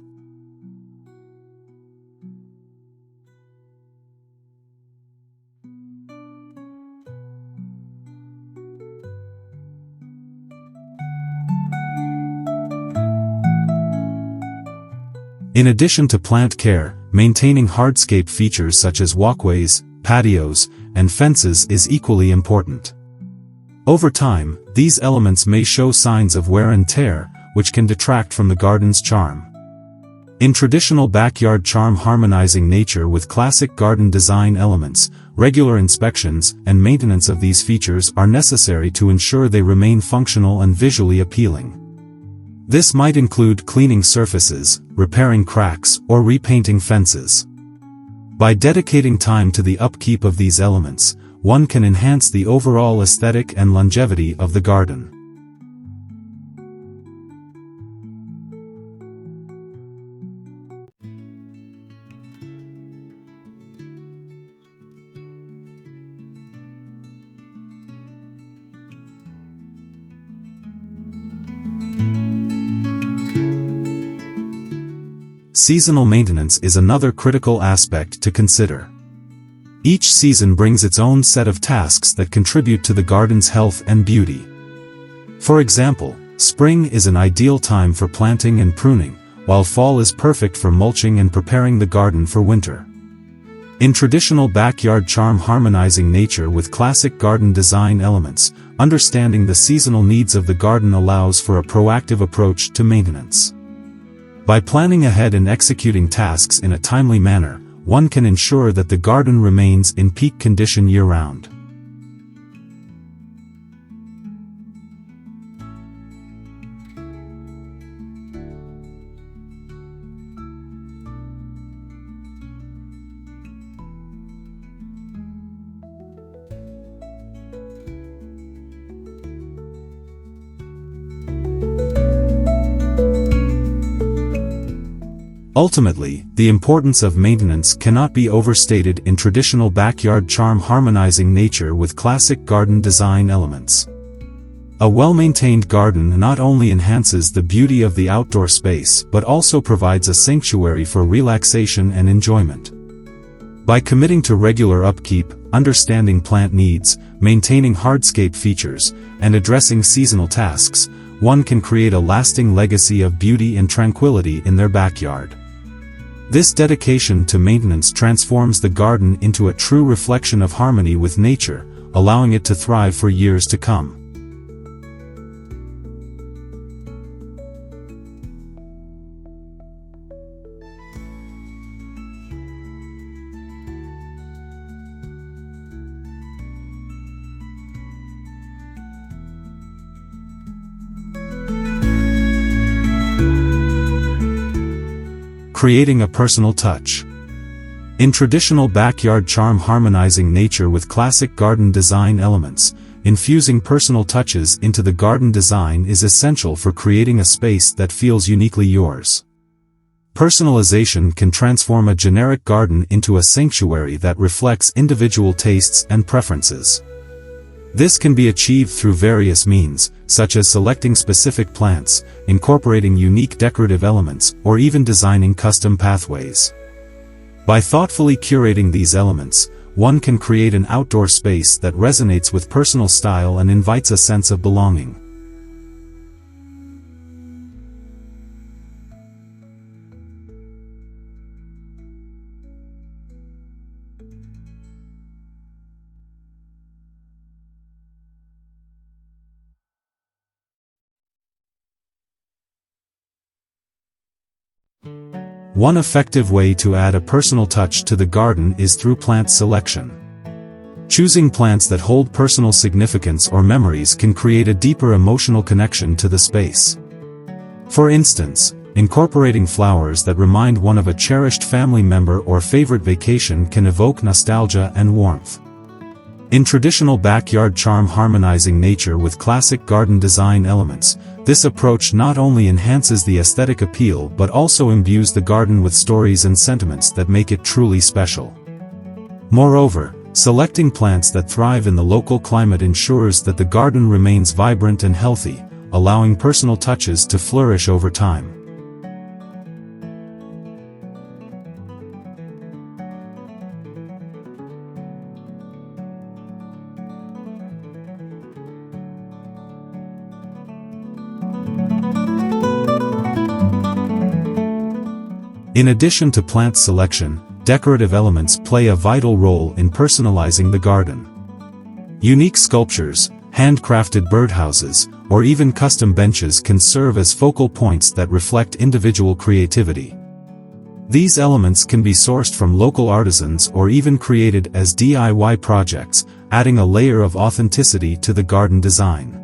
In addition to plant care, maintaining hardscape features such as walkways, patios, and fences is equally important. Over time, these elements may show signs of wear and tear, which can detract from the garden's charm. In traditional backyard charm, harmonizing nature with classic garden design elements, regular inspections and maintenance of these features are necessary to ensure they remain functional and visually appealing. This might include cleaning surfaces, repairing cracks, or repainting fences. By dedicating time to the upkeep of these elements, one can enhance the overall aesthetic and longevity of the garden. Seasonal maintenance is another critical aspect to consider. Each season brings its own set of tasks that contribute to the garden's health and beauty. For example, spring is an ideal time for planting and pruning, while fall is perfect for mulching and preparing the garden for winter. In traditional backyard charm, harmonizing nature with classic garden design elements, understanding the seasonal needs of the garden allows for a proactive approach to maintenance. By planning ahead and executing tasks in a timely manner, one can ensure that the garden remains in peak condition year-round. Ultimately, the importance of maintenance cannot be overstated in traditional backyard charm, harmonizing nature with classic garden design elements. A well-maintained garden not only enhances the beauty of the outdoor space but also provides a sanctuary for relaxation and enjoyment. By committing to regular upkeep, understanding plant needs, maintaining hardscape features, and addressing seasonal tasks, one can create a lasting legacy of beauty and tranquility in their backyard. This dedication to maintenance transforms the garden into a true reflection of harmony with nature, allowing it to thrive for years to come. Creating a personal touch. In traditional backyard charm, harmonizing nature with classic garden design elements, infusing personal touches into the garden design is essential for creating a space that feels uniquely yours. Personalization can transform a generic garden into a sanctuary that reflects individual tastes and preferences. This can be achieved through various means, such as selecting specific plants, incorporating unique decorative elements, or even designing custom pathways. By thoughtfully curating these elements, one can create an outdoor space that resonates with personal style and invites a sense of belonging. One effective way to add a personal touch to the garden is through plant selection. Choosing plants that hold personal significance or memories can create a deeper emotional connection to the space. For instance, incorporating flowers that remind one of a cherished family member or favorite vacation can evoke nostalgia and warmth. In traditional backyard charm, harmonizing nature with classic garden design elements, this approach not only enhances the aesthetic appeal but also imbues the garden with stories and sentiments that make it truly special. Moreover, selecting plants that thrive in the local climate ensures that the garden remains vibrant and healthy, allowing personal touches to flourish over time. In addition to plant selection, decorative elements play a vital role in personalizing the garden. Unique sculptures, handcrafted birdhouses, or even custom benches can serve as focal points that reflect individual creativity. These elements can be sourced from local artisans or even created as DIY projects, adding a layer of authenticity to the garden design.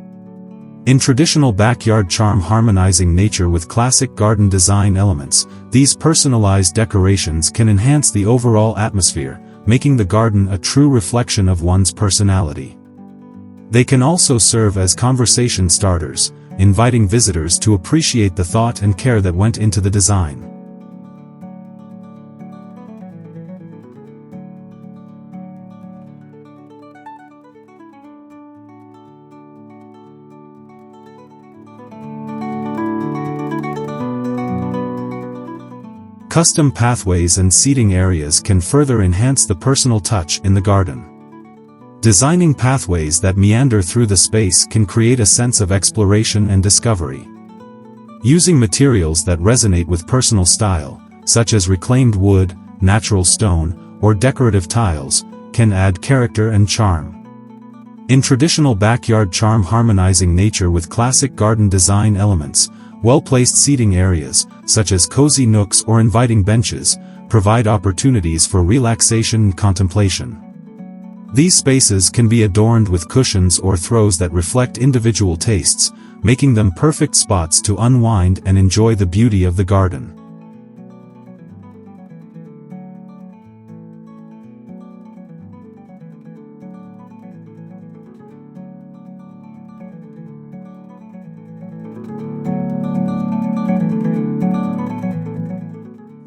In traditional backyard charm, harmonizing nature with classic garden design elements, these personalized decorations can enhance the overall atmosphere, making the garden a true reflection of one's personality. They can also serve as conversation starters, inviting visitors to appreciate the thought and care that went into the design. Custom pathways and seating areas can further enhance the personal touch in the garden. Designing pathways that meander through the space can create a sense of exploration and discovery. Using materials that resonate with personal style, such as reclaimed wood, natural stone, or decorative tiles, can add character and charm. In traditional backyard charm, harmonizing nature with classic garden design elements, well-placed seating areas, such as cozy nooks or inviting benches, provide opportunities for relaxation and contemplation. These spaces can be adorned with cushions or throws that reflect individual tastes, making them perfect spots to unwind and enjoy the beauty of the garden.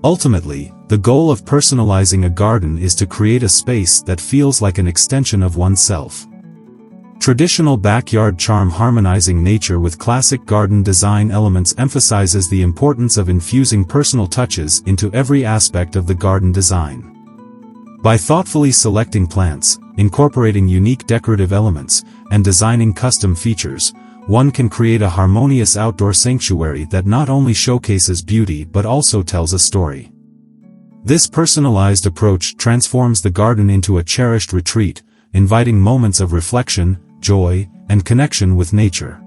Ultimately, the goal of personalizing a garden is to create a space that feels like an extension of oneself. Traditional backyard charm harmonizing nature with classic garden design elements emphasizes the importance of infusing personal touches into every aspect of the garden design. By thoughtfully selecting plants, incorporating unique decorative elements, and designing custom features, one can create a harmonious outdoor sanctuary that not only showcases beauty but also tells a story. This personalized approach transforms the garden into a cherished retreat, inviting moments of reflection, joy, and connection with nature.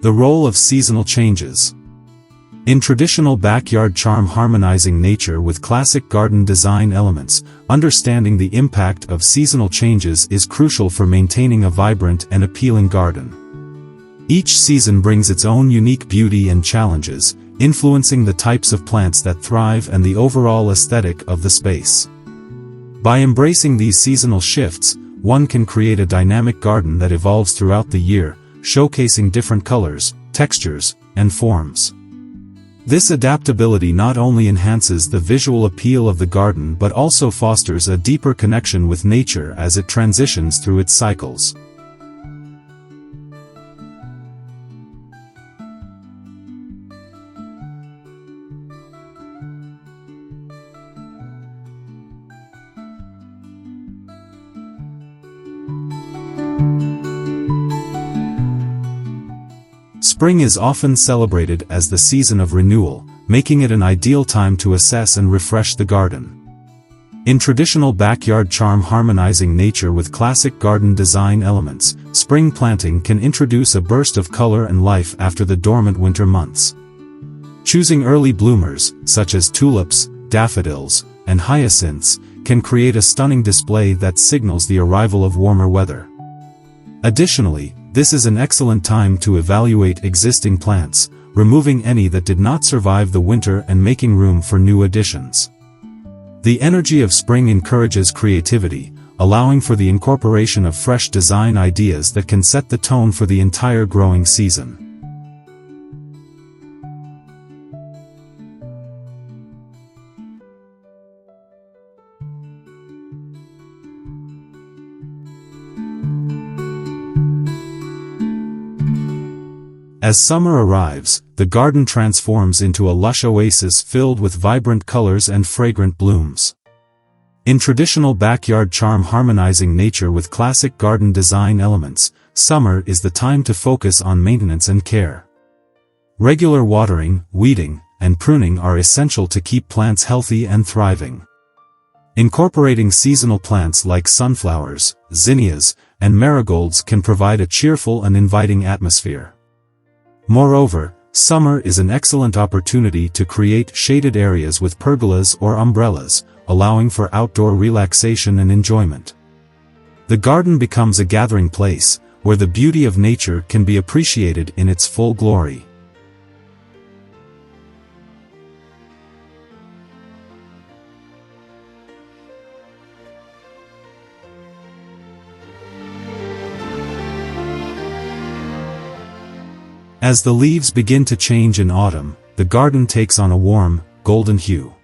The role of seasonal changes. In traditional backyard charm harmonizing nature with classic garden design elements, understanding the impact of seasonal changes is crucial for maintaining a vibrant and appealing garden. Each season brings its own unique beauty and challenges, influencing the types of plants that thrive and the overall aesthetic of the space. By embracing these seasonal shifts, one can create a dynamic garden that evolves throughout the year, showcasing different colors, textures, and forms. This adaptability not only enhances the visual appeal of the garden but also fosters a deeper connection with nature as it transitions through its cycles. Spring is often celebrated as the season of renewal, making it an ideal time to assess and refresh the garden. In traditional backyard charm harmonizing nature with classic garden design elements, spring planting can introduce a burst of color and life after the dormant winter months. Choosing early bloomers, such as tulips, daffodils, and hyacinths, can create a stunning display that signals the arrival of warmer weather. Additionally, this is an excellent time to evaluate existing plants, removing any that did not survive the winter and making room for new additions. The energy of spring encourages creativity, allowing for the incorporation of fresh design ideas that can set the tone for the entire growing season. As summer arrives, the garden transforms into a lush oasis filled with vibrant colors and fragrant blooms. In traditional backyard charm harmonizing nature with classic garden design elements, summer is the time to focus on maintenance and care. Regular watering, weeding, and pruning are essential to keep plants healthy and thriving. Incorporating seasonal plants like sunflowers, zinnias, and marigolds can provide a cheerful and inviting atmosphere. Moreover, summer is an excellent opportunity to create shaded areas with pergolas or umbrellas, allowing for outdoor relaxation and enjoyment. The garden becomes a gathering place, where the beauty of nature can be appreciated in its full glory. As the leaves begin to change in autumn, the garden takes on a warm, golden hue.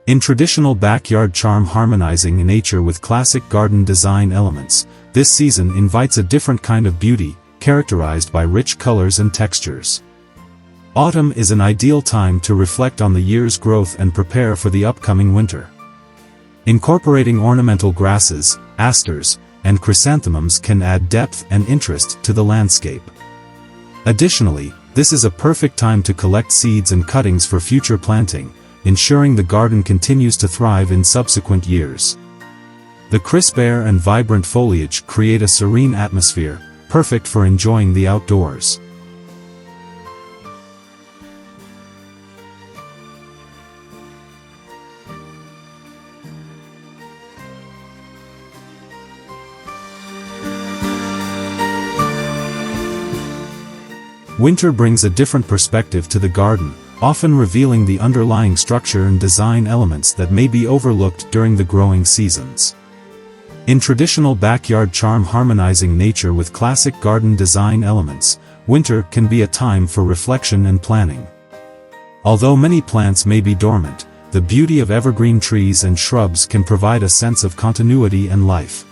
In traditional backyard charm harmonizing nature with classic garden design elements, this season invites a different kind of beauty, characterized by rich colors and textures. Autumn is an ideal time to reflect on the year's growth and prepare for the upcoming winter. Incorporating ornamental grasses, asters, and chrysanthemums can add depth and interest to the landscape. Additionally, this is a perfect time to collect seeds and cuttings for future planting, ensuring the garden continues to thrive in subsequent years. The crisp air and vibrant foliage create a serene atmosphere, perfect for enjoying the outdoors. Winter brings a different perspective to the garden, often revealing the underlying structure and design elements that may be overlooked during the growing seasons. In traditional backyard charm harmonizing nature with classic garden design elements, winter can be a time for reflection and planning. Although many plants may be dormant, the beauty of evergreen trees and shrubs can provide a sense of continuity and life.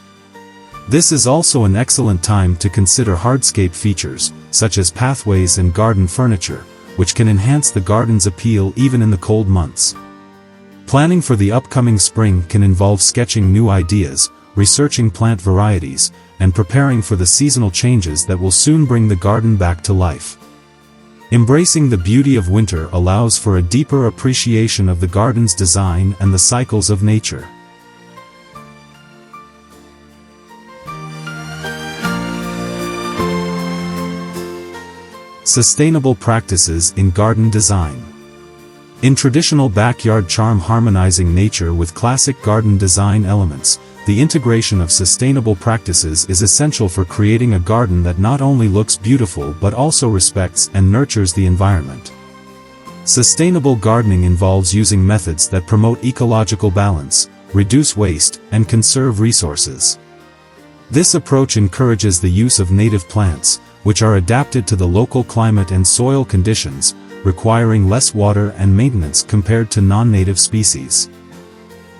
This is also an excellent time to consider hardscape features, such as pathways and garden furniture, which can enhance the garden's appeal even in the cold months. Planning for the upcoming spring can involve sketching new ideas, researching plant varieties, and preparing for the seasonal changes that will soon bring the garden back to life. Embracing the beauty of winter allows for a deeper appreciation of the garden's design and the cycles of nature. Sustainable practices in garden design. In traditional backyard charm harmonizing nature with classic garden design elements, the integration of sustainable practices is essential for creating a garden that not only looks beautiful but also respects and nurtures the environment. Sustainable gardening involves using methods that promote ecological balance, reduce waste, and conserve resources. This approach encourages the use of native plants, which are adapted to the local climate and soil conditions, requiring less water and maintenance compared to non-native species.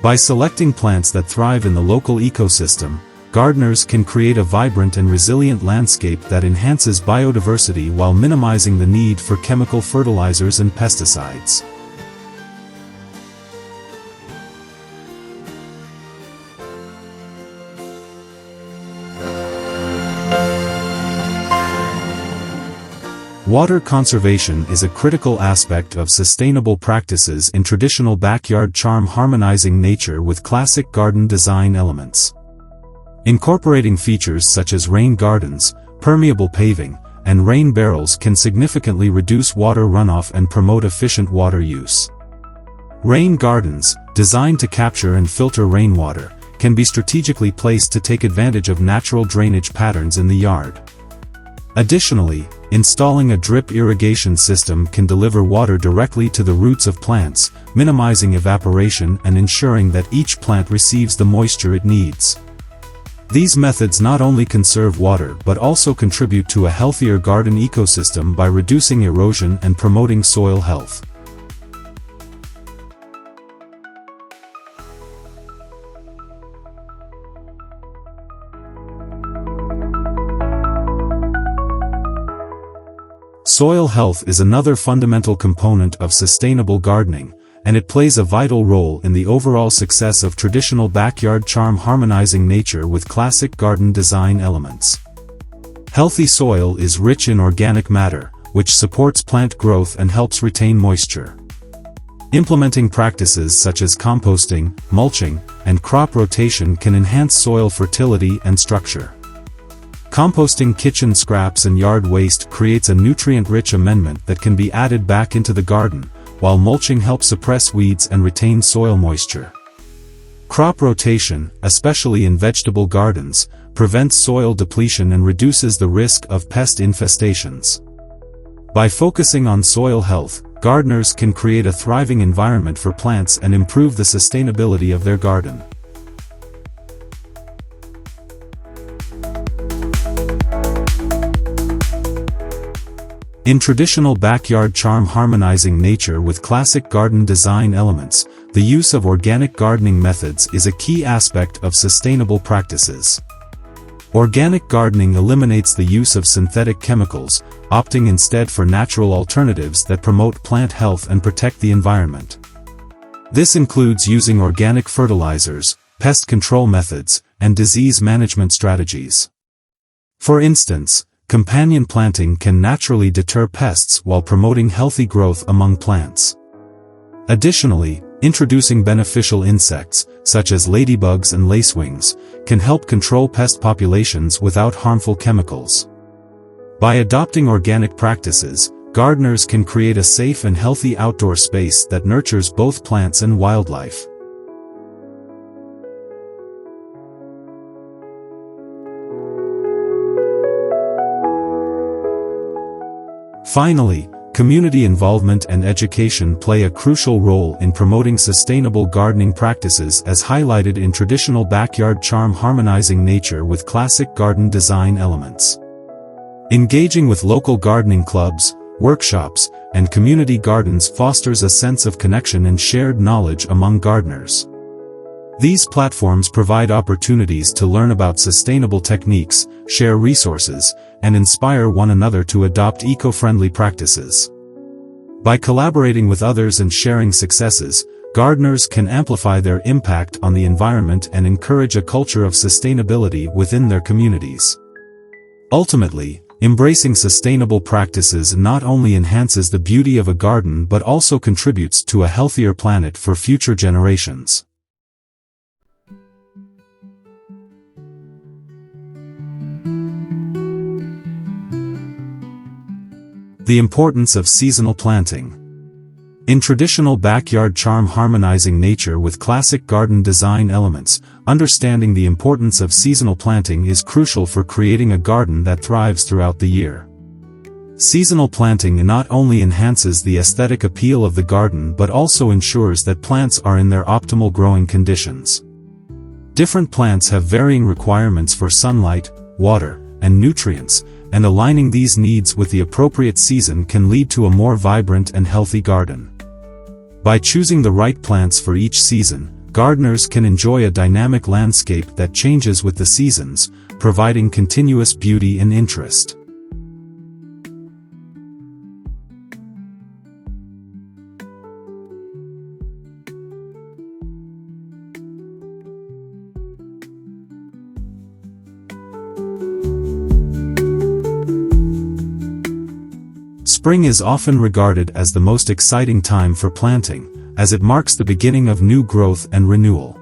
By selecting plants that thrive in the local ecosystem, gardeners can create a vibrant and resilient landscape that enhances biodiversity while minimizing the need for chemical fertilizers and pesticides. Water conservation is a critical aspect of sustainable practices in traditional backyard charm harmonizing nature with classic garden design elements. Incorporating features such as rain gardens, permeable paving, and rain barrels can significantly reduce water runoff and promote efficient water use. Rain gardens, designed to capture and filter rainwater, can be strategically placed to take advantage of natural drainage patterns in the yard. Additionally, installing a drip irrigation system can deliver water directly to the roots of plants, minimizing evaporation and ensuring that each plant receives the moisture it needs. These methods not only conserve water but also contribute to a healthier garden ecosystem by reducing erosion and promoting soil health. Soil health is another fundamental component of sustainable gardening, and it plays a vital role in the overall success of traditional backyard charm harmonizing nature with classic garden design elements. Healthy soil is rich in organic matter, which supports plant growth and helps retain moisture. Implementing practices such as composting, mulching, and crop rotation can enhance soil fertility and structure. Composting kitchen scraps and yard waste creates a nutrient-rich amendment that can be added back into the garden, while mulching helps suppress weeds and retain soil moisture. Crop rotation, especially in vegetable gardens, prevents soil depletion and reduces the risk of pest infestations. By focusing on soil health, gardeners can create a thriving environment for plants and improve the sustainability of their garden. In traditional backyard charm harmonizing nature with classic garden design elements, the use of organic gardening methods is a key aspect of sustainable practices. Organic gardening eliminates the use of synthetic chemicals, opting instead for natural alternatives that promote plant health and protect the environment. This includes using organic fertilizers, pest control methods, and disease management strategies. For instance, companion planting can naturally deter pests while promoting healthy growth among plants. Additionally, introducing beneficial insects, such as ladybugs and lacewings, can help control pest populations without harmful chemicals. By adopting organic practices, gardeners can create a safe and healthy outdoor space that nurtures both plants and wildlife. Finally, community involvement and education play a crucial role in promoting sustainable gardening practices as highlighted in traditional backyard charm harmonizing nature with classic garden design elements. Engaging with local gardening clubs, workshops, and community gardens fosters a sense of connection and shared knowledge among gardeners. These platforms provide opportunities to learn about sustainable techniques, share resources, and inspire one another to adopt eco-friendly practices. By collaborating with others and sharing successes, gardeners can amplify their impact on the environment and encourage a culture of sustainability within their communities. Ultimately, embracing sustainable practices not only enhances the beauty of a garden but also contributes to a healthier planet for future generations. The importance of seasonal planting. In traditional backyard charm harmonizing nature with classic garden design elements, understanding the importance of seasonal planting is crucial for creating a garden that thrives throughout the year. Seasonal planting not only enhances the aesthetic appeal of the garden but also ensures that plants are in their optimal growing conditions. Different plants have varying requirements for sunlight, water, and nutrients, and aligning these needs with the appropriate season can lead to a more vibrant and healthy garden. By choosing the right plants for each season, gardeners can enjoy a dynamic landscape that changes with the seasons, providing continuous beauty and interest. Spring is often regarded as the most exciting time for planting, as it marks the beginning of new growth and renewal.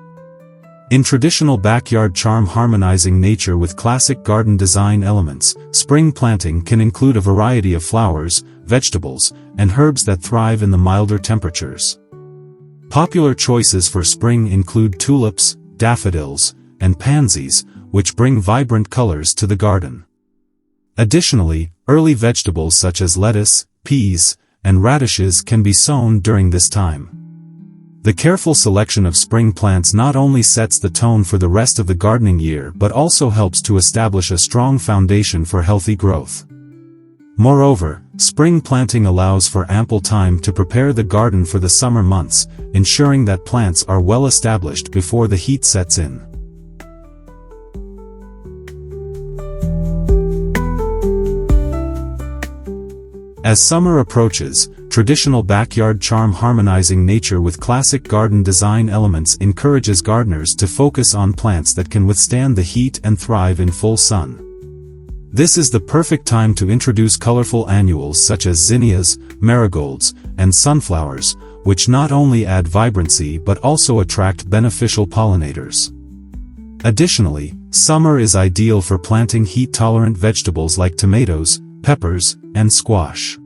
In traditional backyard charm harmonizing nature with classic garden design elements, spring planting can include a variety of flowers, vegetables, and herbs that thrive in the milder temperatures. Popular choices for spring include tulips, daffodils, and pansies, which bring vibrant colors to the garden. Additionally, early vegetables such as lettuce, peas, and radishes can be sown during this time. The careful selection of spring plants not only sets the tone for the rest of the gardening year but also helps to establish a strong foundation for healthy growth. Moreover, spring planting allows for ample time to prepare the garden for the summer months, ensuring that plants are well established before the heat sets in. As summer approaches, traditional backyard charm harmonizing nature with classic garden design elements encourages gardeners to focus on plants that can withstand the heat and thrive in full sun. This is the perfect time to introduce colorful annuals such as zinnias, marigolds, and sunflowers, which not only add vibrancy but also attract beneficial pollinators. Additionally, summer is ideal for planting heat-tolerant vegetables like tomatoes, peppers, and squash.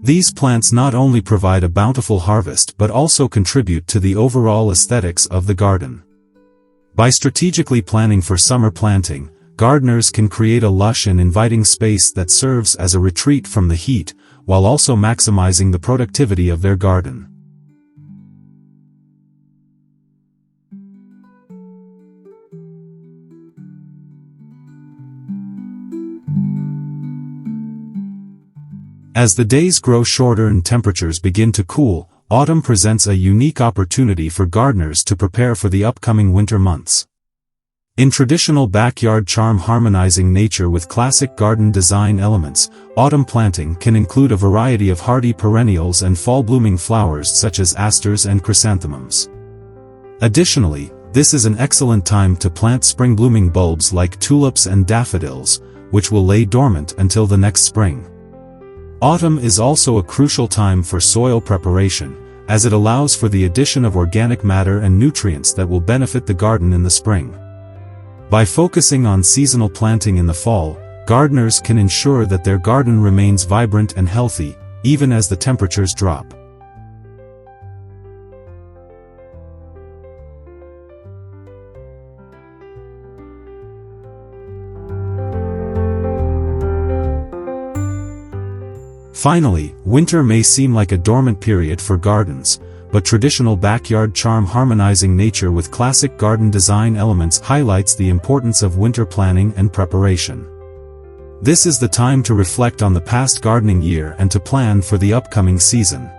These plants not only provide a bountiful harvest but also contribute to the overall aesthetics of the garden. By strategically planning for summer planting, gardeners can create a lush and inviting space that serves as a retreat from the heat, while also maximizing the productivity of their garden. As the days grow shorter and temperatures begin to cool, autumn presents a unique opportunity for gardeners to prepare for the upcoming winter months. In traditional backyard charm harmonizing nature with classic garden design elements, autumn planting can include a variety of hardy perennials and fall-blooming flowers such as asters and chrysanthemums. Additionally, This is an excellent time to plant spring-blooming bulbs like tulips and daffodils, which will lay dormant until the next spring. Autumn is also a crucial time for soil preparation, as it allows for the addition of organic matter and nutrients that will benefit the garden in the spring. By focusing on seasonal planting in the fall, gardeners can ensure that their garden remains vibrant and healthy, even as the temperatures drop. Finally, winter may seem like a dormant period for gardens, but traditional backyard charm harmonizing nature with classic garden design elements highlights the importance of winter planning and preparation. This is the time to reflect on the past gardening year and to plan for the upcoming season.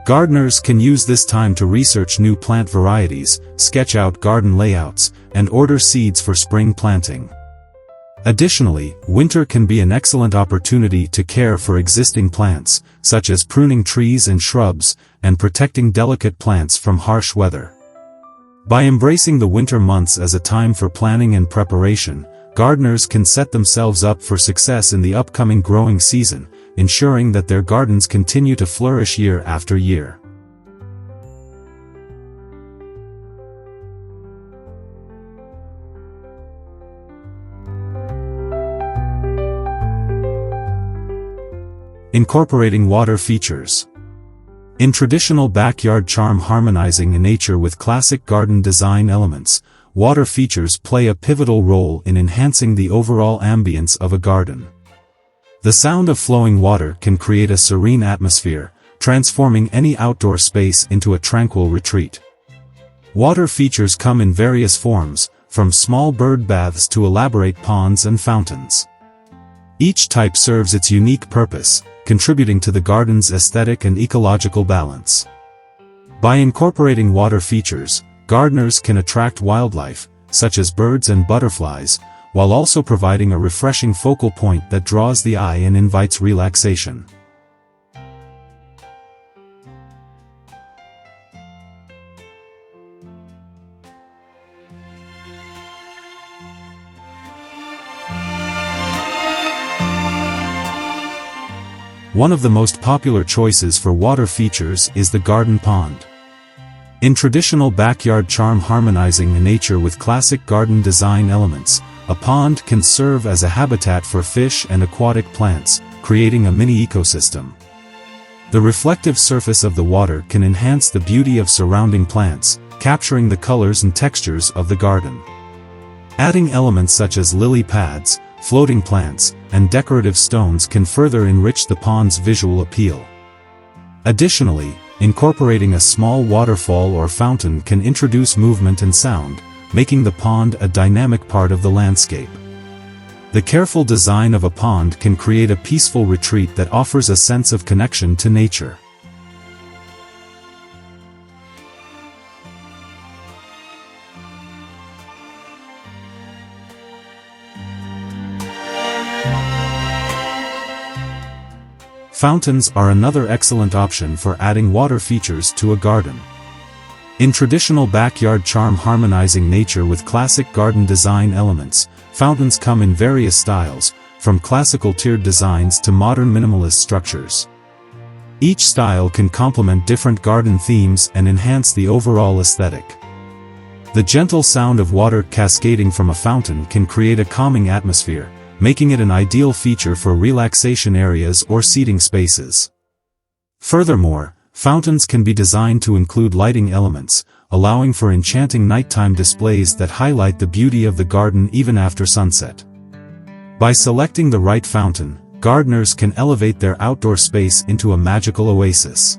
Gardeners can use this time to research new plant varieties, sketch out garden layouts, and order seeds for spring planting. Additionally, winter can be an excellent opportunity to care for existing plants, such as pruning trees and shrubs, and protecting delicate plants from harsh weather. By embracing the winter months as a time for planning and preparation, gardeners can set themselves up for success in the upcoming growing season, ensuring that their gardens continue to flourish year after year. Incorporating water features. In traditional backyard charm harmonizing nature with classic garden design elements, water features play a pivotal role in enhancing the overall ambience of a garden. The sound of flowing water can create a serene atmosphere, transforming any outdoor space into a tranquil retreat. Water features come in various forms, from small bird baths to elaborate ponds and fountains. Each type serves its unique purpose, contributing to the garden's aesthetic and ecological balance. By incorporating water features, gardeners can attract wildlife, such as birds and butterflies, while also providing a refreshing focal point that draws the eye and invites relaxation. One of the most popular choices for water features is the garden pond. In traditional backyard charm harmonizing nature with classic garden design elements, a pond can serve as a habitat for fish and aquatic plants, creating a mini ecosystem. The reflective surface of the water can enhance the beauty of surrounding plants, capturing the colors and textures of the garden. Adding elements such as lily pads, floating plants, and decorative stones can further enrich the pond's visual appeal. Additionally, incorporating a small waterfall or fountain can introduce movement and sound, making the pond a dynamic part of the landscape. The careful design of a pond can create a peaceful retreat that offers a sense of connection to nature. Fountains are another excellent option for adding water features to a garden. In traditional backyard charm harmonizing nature with classic garden design elements, fountains come in various styles, from classical tiered designs to modern minimalist structures. Each style can complement different garden themes and enhance the overall aesthetic. The gentle sound of water cascading from a fountain can create a calming atmosphere, making it an ideal feature for relaxation areas or seating spaces. Furthermore, fountains can be designed to include lighting elements, allowing for enchanting nighttime displays that highlight the beauty of the garden even after sunset. By selecting the right fountain, gardeners can elevate their outdoor space into a magical oasis.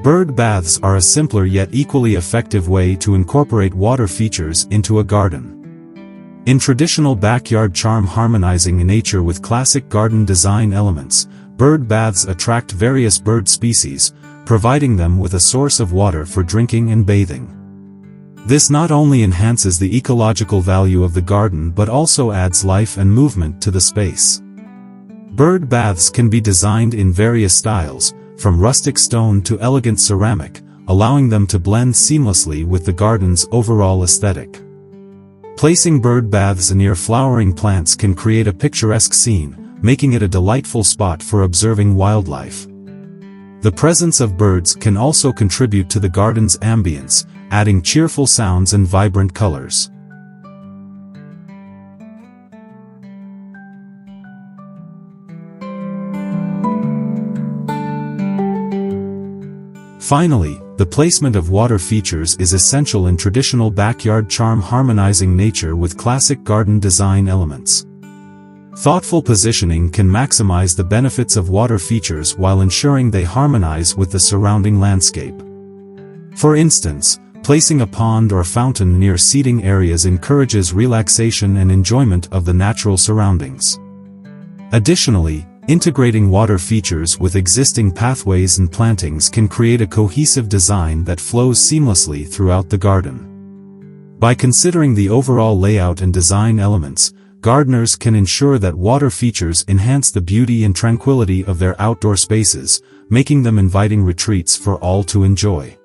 Bird baths are a simpler yet equally effective way to incorporate water features into a garden. In traditional backyard charm harmonizing nature with classic garden design elements, bird baths attract various bird species, providing them with a source of water for drinking and bathing. This not only enhances the ecological value of the garden but also adds life and movement to the space. Bird baths can be designed in various styles, from rustic stone to elegant ceramic, allowing them to blend seamlessly with the garden's overall aesthetic. Placing bird baths near flowering plants can create a picturesque scene, making it a delightful spot for observing wildlife. The presence of birds can also contribute to the garden's ambience, adding cheerful sounds and vibrant colors. Finally, the placement of water features is essential in traditional backyard charm, harmonizing nature with classic garden design elements. Thoughtful positioning can maximize the benefits of water features while ensuring they harmonize with the surrounding landscape. For instance, placing a pond or fountain near seating areas encourages relaxation and enjoyment of the natural surroundings. Additionally, integrating water features with existing pathways and plantings can create a cohesive design that flows seamlessly throughout the garden. By considering the overall layout and design elements, gardeners can ensure that water features enhance the beauty and tranquility of their outdoor spaces, making them inviting retreats for all to enjoy.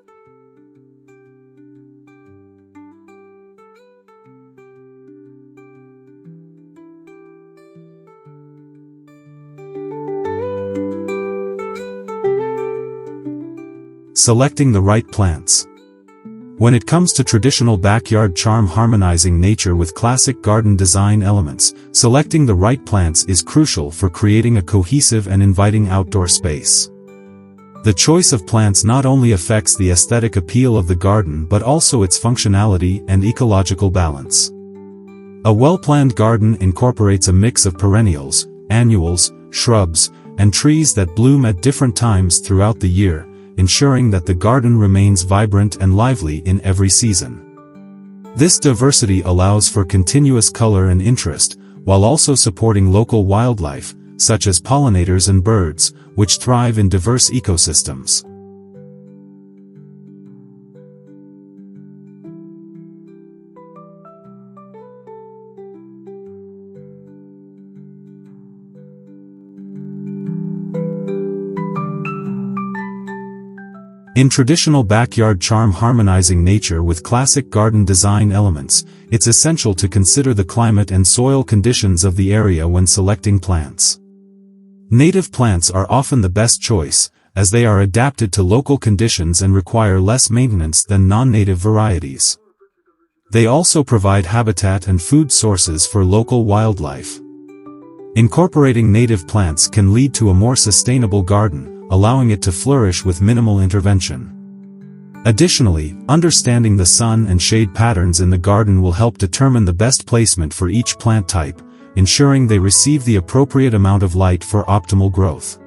Selecting the right plants. When it comes to traditional backyard charm, harmonizing nature with classic garden design elements, selecting the right plants is crucial for creating a cohesive and inviting outdoor space. The choice of plants not only affects the aesthetic appeal of the garden but also its functionality and ecological balance. A well-planned garden incorporates a mix of perennials, annuals, shrubs, and trees that bloom at different times throughout the year, ensuring that the garden remains vibrant and lively in every season. This diversity allows for continuous color and interest, while also supporting local wildlife, such as pollinators and birds, which thrive in diverse ecosystems. In traditional backyard charm, harmonizing nature with classic garden design elements, it's essential to consider the climate and soil conditions of the area when selecting plants. Native plants are often the best choice, as they are adapted to local conditions and require less maintenance than non-native varieties. They also provide habitat and food sources for local wildlife. Incorporating native plants can lead to a more sustainable garden, allowing it to flourish with minimal intervention. Additionally, understanding the sun and shade patterns in the garden will help determine the best placement for each plant type, ensuring they receive the appropriate amount of light for optimal growth.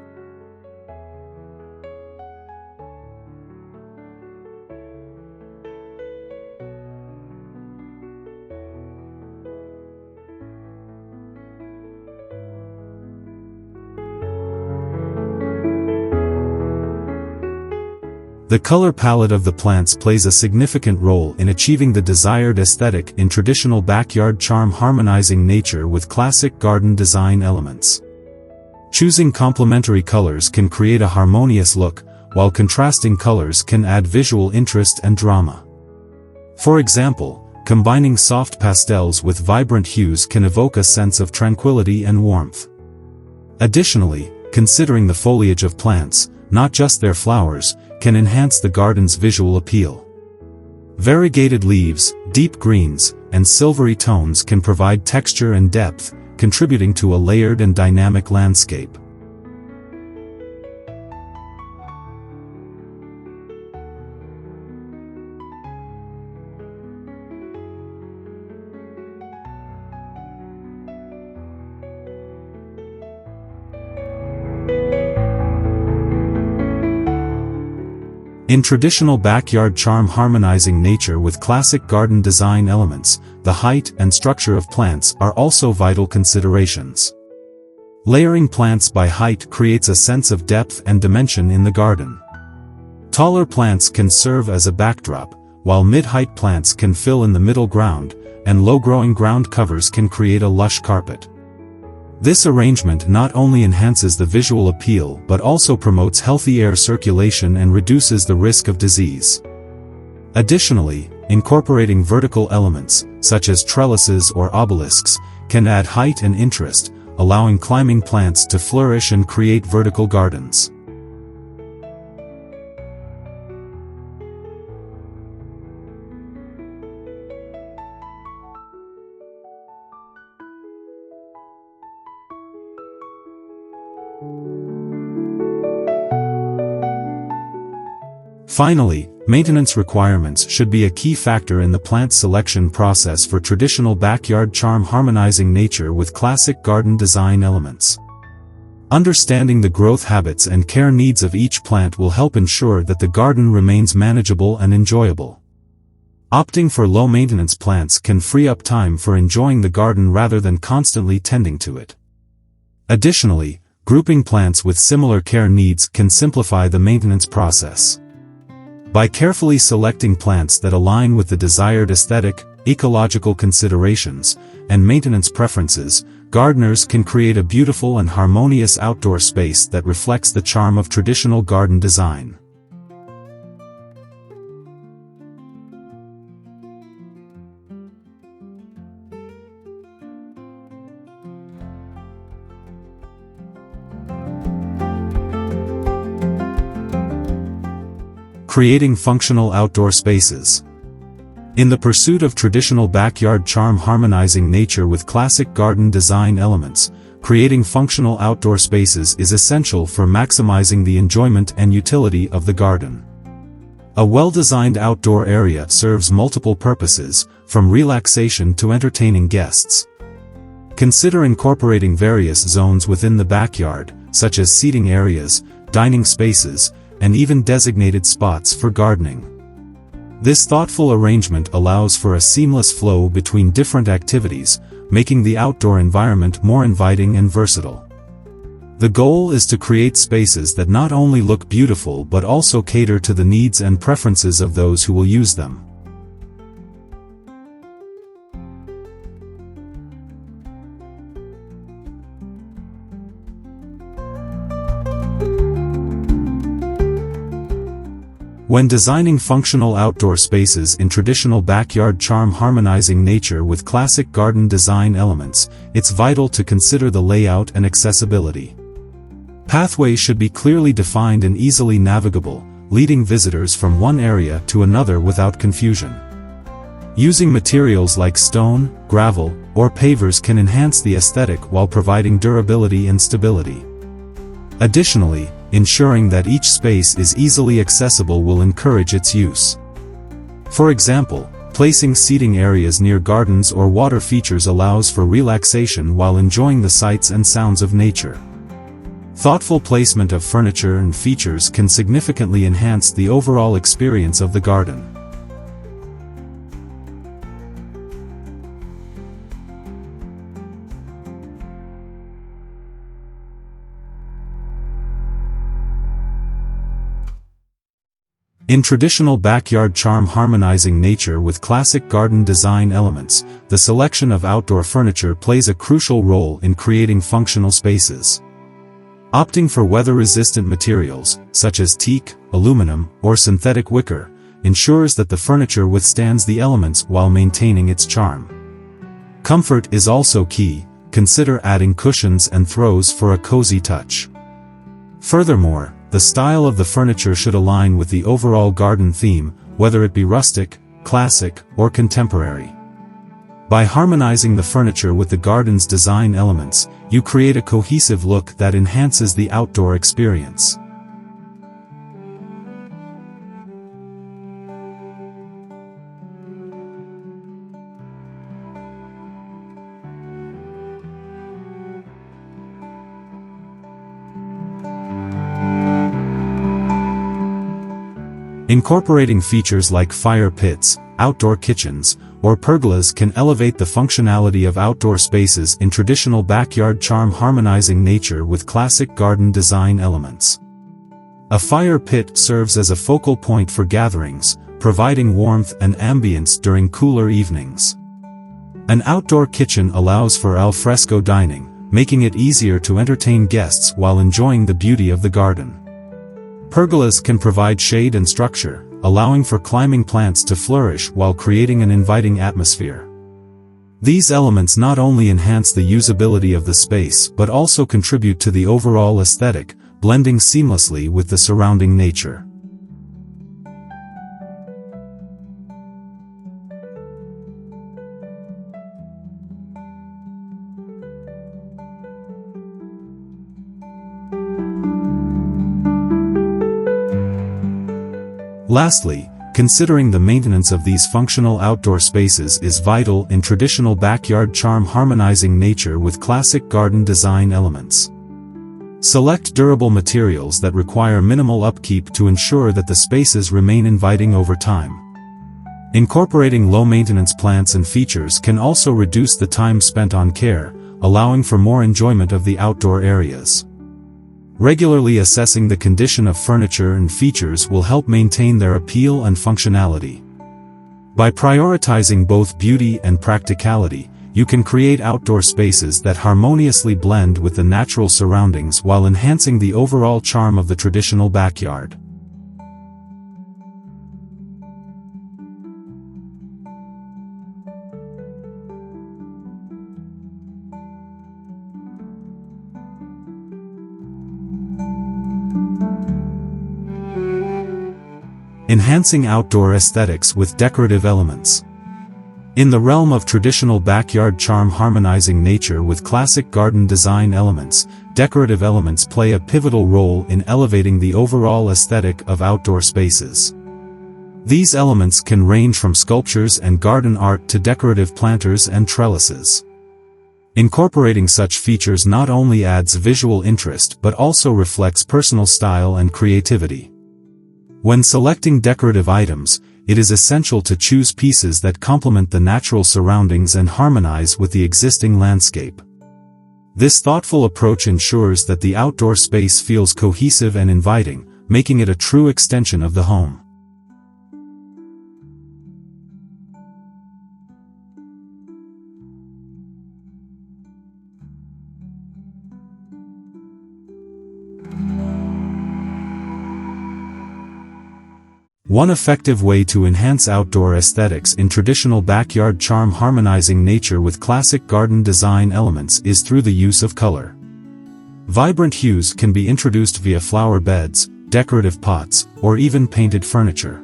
The color palette of the plants plays a significant role in achieving the desired aesthetic in traditional backyard charm, harmonizing nature with classic garden design elements. Choosing complementary colors can create a harmonious look, while contrasting colors can add visual interest and drama. For example, combining soft pastels with vibrant hues can evoke a sense of tranquility and warmth. Additionally, considering the foliage of plants, not just their flowers, can enhance the garden's visual appeal. Variegated leaves, deep greens, and silvery tones can provide texture and depth, contributing to a layered and dynamic landscape. In traditional backyard charm, harmonizing nature with classic garden design elements, the height and structure of plants are also vital considerations. Layering plants by height creates a sense of depth and dimension in the garden. Taller plants can serve as a backdrop, while mid-height plants can fill in the middle ground, and low-growing ground covers can create a lush carpet. This arrangement not only enhances the visual appeal but also promotes healthy air circulation and reduces the risk of disease. Additionally, incorporating vertical elements, such as trellises or obelisks, can add height and interest, allowing climbing plants to flourish and create vertical gardens. Finally, maintenance requirements should be a key factor in the plant selection process for traditional backyard charm. Harmonizing nature with classic garden design elements. Understanding the growth habits and care needs of each plant will help ensure that the garden remains manageable and enjoyable. Opting for low-maintenance plants can free up time for enjoying the garden rather than constantly tending to it. Additionally, grouping plants with similar care needs can simplify the maintenance process. By carefully selecting plants that align with the desired aesthetic, ecological considerations, and maintenance preferences, gardeners can create a beautiful and harmonious outdoor space that reflects the charm of traditional garden design. Creating functional outdoor spaces. In the pursuit of traditional backyard charm, harmonizing nature with classic garden design elements, creating functional outdoor spaces is essential for maximizing the enjoyment and utility of the garden. A well-designed outdoor area serves multiple purposes, from relaxation to entertaining guests. Consider incorporating various zones within the backyard, such as seating areas, dining spaces, and even designated spots for gardening. This thoughtful arrangement allows for a seamless flow between different activities, making the outdoor environment more inviting and versatile. The goal is to create spaces that not only look beautiful but also cater to the needs and preferences of those who will use them. When designing functional outdoor spaces in traditional backyard charm, harmonizing nature with classic garden design elements, it's vital to consider the layout and accessibility. Pathways should be clearly defined and easily navigable, leading visitors from one area to another without confusion. Using materials like stone, gravel, or pavers can enhance the aesthetic while providing durability and stability. Additionally, ensuring that each space is easily accessible will encourage its use. For example, placing seating areas near gardens or water features allows for relaxation while enjoying the sights and sounds of nature. Thoughtful placement of furniture and features can significantly enhance the overall experience of the garden. In traditional backyard charm, harmonizing nature with classic garden design elements, the selection of outdoor furniture plays a crucial role in creating functional spaces. Opting for weather-resistant materials, such as teak, aluminum, or synthetic wicker, ensures that the furniture withstands the elements while maintaining its charm. Comfort is also key. Consider adding cushions and throws for a cozy touch. Furthermore, the style of the furniture should align with the overall garden theme, whether it be rustic, classic, or contemporary. By harmonizing the furniture with the garden's design elements, you create a cohesive look that enhances the outdoor experience. Incorporating features like fire pits, outdoor kitchens, or pergolas can elevate the functionality of outdoor spaces in traditional backyard charm, harmonizing nature with classic garden design elements. A fire pit serves as a focal point for gatherings, providing warmth and ambience during cooler evenings. An outdoor kitchen allows for al fresco dining, making it easier to entertain guests while enjoying the beauty of the garden. Pergolas can provide shade and structure, allowing for climbing plants to flourish while creating an inviting atmosphere. These elements not only enhance the usability of the space but also contribute to the overall aesthetic, blending seamlessly with the surrounding nature. Lastly, considering the maintenance of these functional outdoor spaces is vital in traditional backyard charm. Harmonizing nature with classic garden design elements. Select durable materials that require minimal upkeep to ensure that the spaces remain inviting over time. Incorporating low-maintenance plants and features can also reduce the time spent on care, allowing for more enjoyment of the outdoor areas. Regularly assessing the condition of furniture and features will help maintain their appeal and functionality. By prioritizing both beauty and practicality, you can create outdoor spaces that harmoniously blend with the natural surroundings while enhancing the overall charm of the traditional backyard. Enhancing outdoor aesthetics with decorative elements. In the realm of traditional backyard charm. Harmonizing nature with classic garden design elements, decorative elements play a pivotal role in elevating the overall aesthetic of outdoor spaces. These elements can range from sculptures and garden art to decorative planters and trellises. Incorporating such features not only adds visual interest but also reflects personal style and creativity. When selecting decorative items, it is essential to choose pieces that complement the natural surroundings and harmonize with the existing landscape. This thoughtful approach ensures that the outdoor space feels cohesive and inviting, making it a true extension of the home. One effective way to enhance outdoor aesthetics in traditional backyard charm. Harmonizing nature with classic garden design elements is through the use of color. Vibrant hues can be introduced via flower beds, decorative pots, or even painted furniture.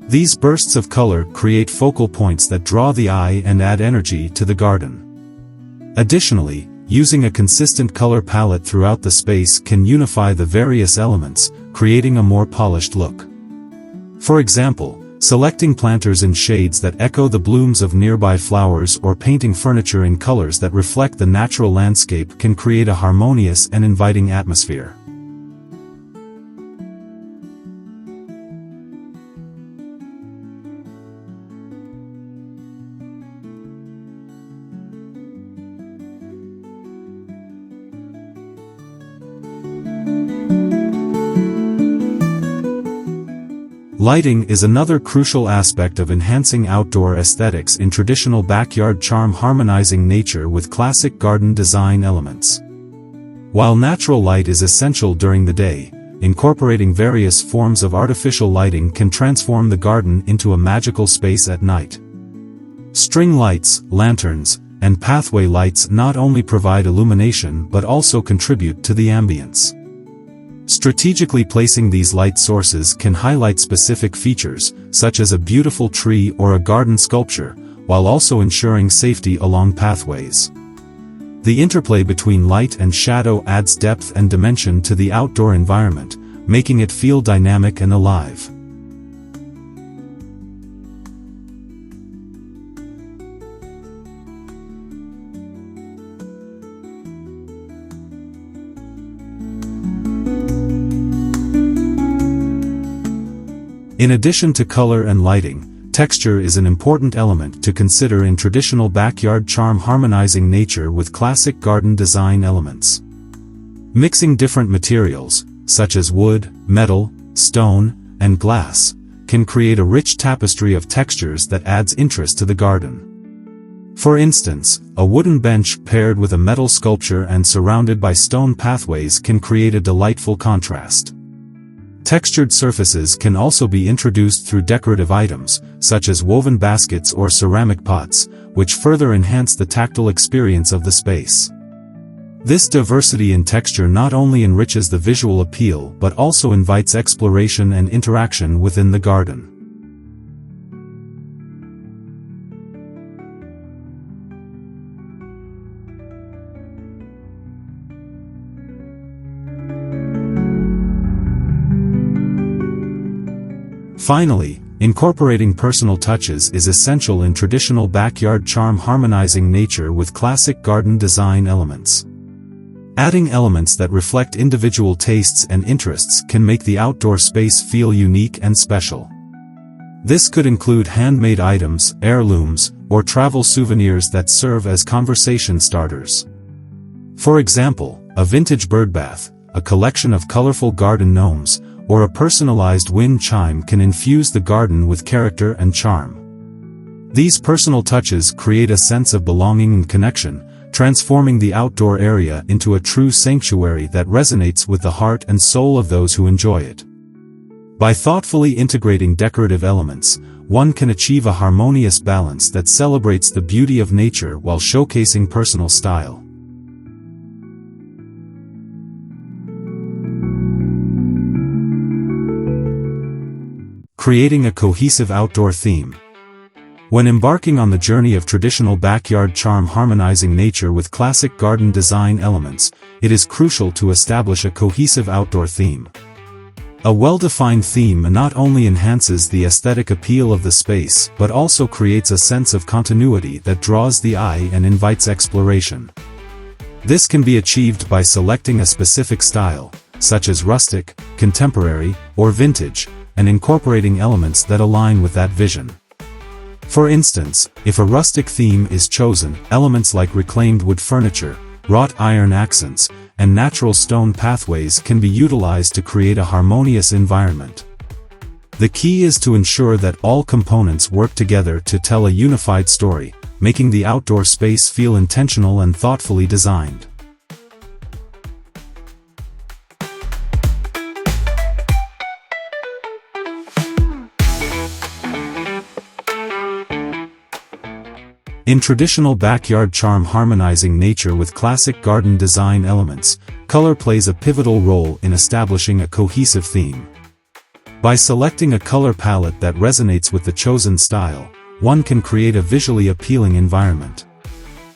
These bursts of color create focal points that draw the eye and add energy to the garden. Additionally, using a consistent color palette throughout the space can unify the various elements, creating a more polished look. For example, selecting planters in shades that echo the blooms of nearby flowers or painting furniture in colors that reflect the natural landscape can create a harmonious and inviting atmosphere. Lighting is another crucial aspect of enhancing outdoor aesthetics in traditional backyard charm. Harmonizing nature with classic garden design elements. While natural light is essential during the day, incorporating various forms of artificial lighting can transform the garden into a magical space at night. String lights, lanterns, and pathway lights not only provide illumination but also contribute to the ambience. Strategically placing these light sources can highlight specific features, such as a beautiful tree or a garden sculpture, while also ensuring safety along pathways. The interplay between light and shadow adds depth and dimension to the outdoor environment, making it feel dynamic and alive. In addition to color and lighting, texture is an important element to consider in traditional backyard charm. Harmonizing nature with classic garden design elements. Mixing different materials, such as wood, metal, stone, and glass, can create a rich tapestry of textures that adds interest to the garden. For instance, a wooden bench paired with a metal sculpture and surrounded by stone pathways can create a delightful contrast. Textured surfaces can also be introduced through decorative items, such as woven baskets or ceramic pots, which further enhance the tactile experience of the space. This diversity in texture not only enriches the visual appeal but also invites exploration and interaction within the garden. Finally, incorporating personal touches is essential in traditional backyard charm, harmonizing nature with classic garden design elements. Adding elements that reflect individual tastes and interests can make the outdoor space feel unique and special. This could include handmade items, heirlooms, or travel souvenirs that serve as conversation starters. For example, a vintage birdbath, a collection of colorful garden gnomes, or a personalized wind chime can infuse the garden with character and charm. These personal touches create a sense of belonging and connection, transforming the outdoor area into a true sanctuary that resonates with the heart and soul of those who enjoy it. By thoughtfully integrating decorative elements, one can achieve a harmonious balance that celebrates the beauty of nature while showcasing personal style. Creating a cohesive outdoor theme. When embarking on the journey of traditional backyard charm, harmonizing nature with classic garden design elements, it is crucial to establish a cohesive outdoor theme. A well-defined theme not only enhances the aesthetic appeal of the space but also creates a sense of continuity that draws the eye and invites exploration. This can be achieved by selecting a specific style, such as rustic, contemporary, or vintage, and incorporating elements that align with that vision. For instance, if a rustic theme is chosen, elements like reclaimed wood furniture, wrought iron accents, and natural stone pathways can be utilized to create a harmonious environment. The key is to ensure that all components work together to tell a unified story, making the outdoor space feel intentional and thoughtfully designed. In traditional backyard charm, harmonizing nature with classic garden design elements, color plays a pivotal role in establishing a cohesive theme. By selecting a color palette that resonates with the chosen style, one can create a visually appealing environment.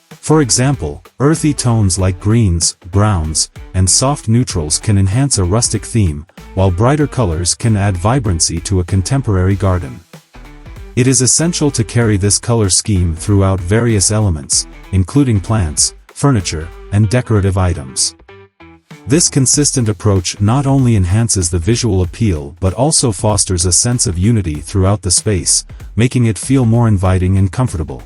For example, earthy tones like greens, browns, and soft neutrals can enhance a rustic theme, while brighter colors can add vibrancy to a contemporary garden. It is essential to carry this color scheme throughout various elements, including plants, furniture, and decorative items. This consistent approach not only enhances the visual appeal but also fosters a sense of unity throughout the space, making it feel more inviting and comfortable.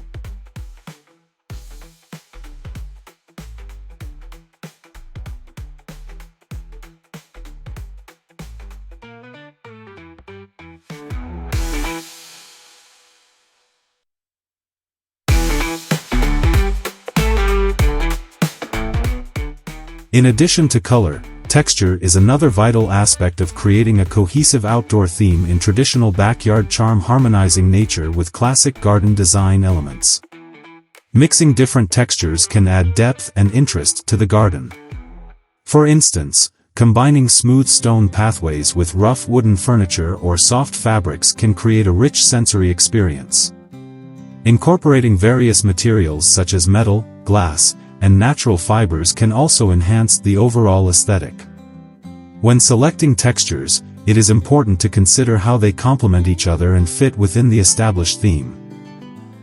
In addition to color, texture is another vital aspect of creating a cohesive outdoor theme in traditional backyard charm, harmonizing nature with classic garden design elements. Mixing different textures can add depth and interest to the garden. For instance, combining smooth stone pathways with rough wooden furniture or soft fabrics can create a rich sensory experience. Incorporating various materials such as metal, glass, and natural fibers can also enhance the overall aesthetic. When selecting textures, it is important to consider how they complement each other and fit within the established theme.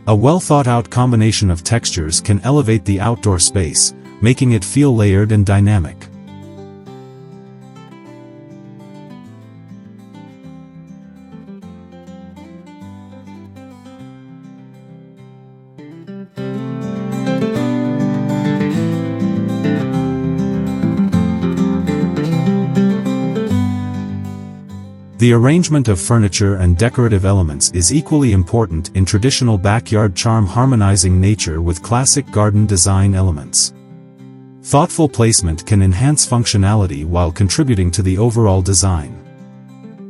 A well-thought-out combination of textures can elevate the outdoor space, making it feel layered and dynamic. The arrangement of furniture and decorative elements is equally important in traditional backyard charm, harmonizing nature with classic garden design elements. Thoughtful placement can enhance functionality while contributing to the overall design.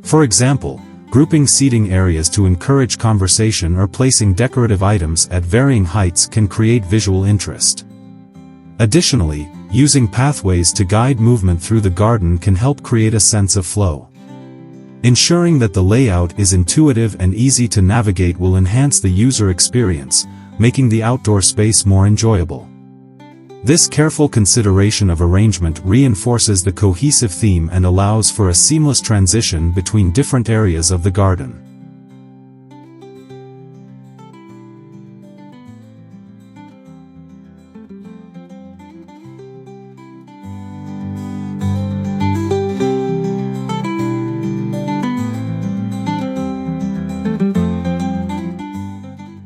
For example, grouping seating areas to encourage conversation or placing decorative items at varying heights can create visual interest. Additionally, using pathways to guide movement through the garden can help create a sense of flow. Ensuring that the layout is intuitive and easy to navigate will enhance the user experience, making the outdoor space more enjoyable. This careful consideration of arrangement reinforces the cohesive theme and allows for a seamless transition between different areas of the garden.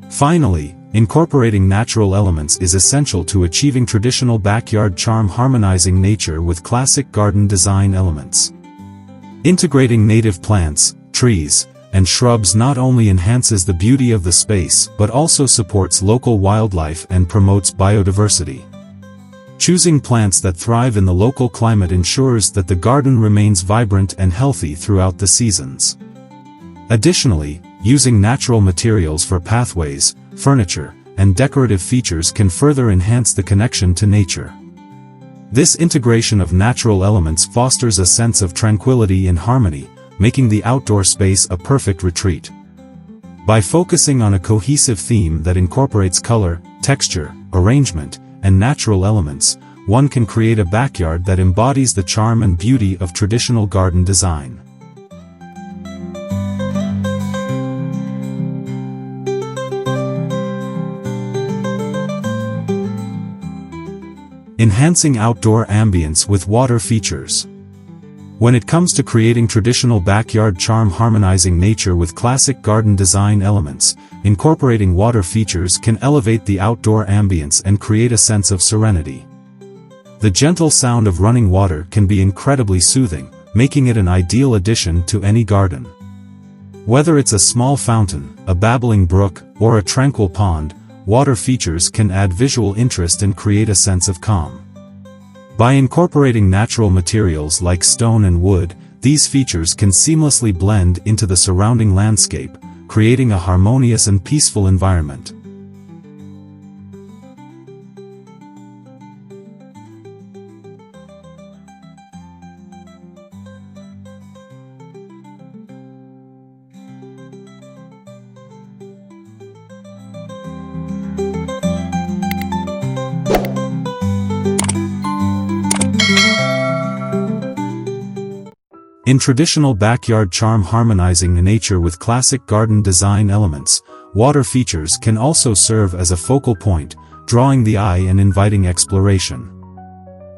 Finally, incorporating natural elements is essential to achieving traditional backyard charm, harmonizing nature with classic garden design elements. Integrating native plants, trees, and shrubs not only enhances the beauty of the space but also supports local wildlife and promotes biodiversity. Choosing plants that thrive in the local climate ensures that the garden remains vibrant and healthy throughout the seasons. Additionally, using natural materials for pathways, furniture, and decorative features can further enhance the connection to nature. This integration of natural elements fosters a sense of tranquility and harmony, making the outdoor space a perfect retreat. By focusing on a cohesive theme that incorporates color, texture, arrangement, and natural elements, one can create a backyard that embodies the charm and beauty of traditional garden design. Enhancing outdoor ambience with water features. When it comes to creating traditional backyard charm, harmonizing nature with classic garden design elements, incorporating water features can elevate the outdoor ambience and create a sense of serenity. The gentle sound of running water can be incredibly soothing, making it an ideal addition to any garden. Whether it's a small fountain, a babbling brook, or a tranquil pond, water features can add visual interest and create a sense of calm. By incorporating natural materials like stone and wood, these features can seamlessly blend into the surrounding landscape, creating a harmonious and peaceful environment. In traditional backyard charm, harmonizing nature with classic garden design elements, water features can also serve as a focal point, drawing the eye and inviting exploration.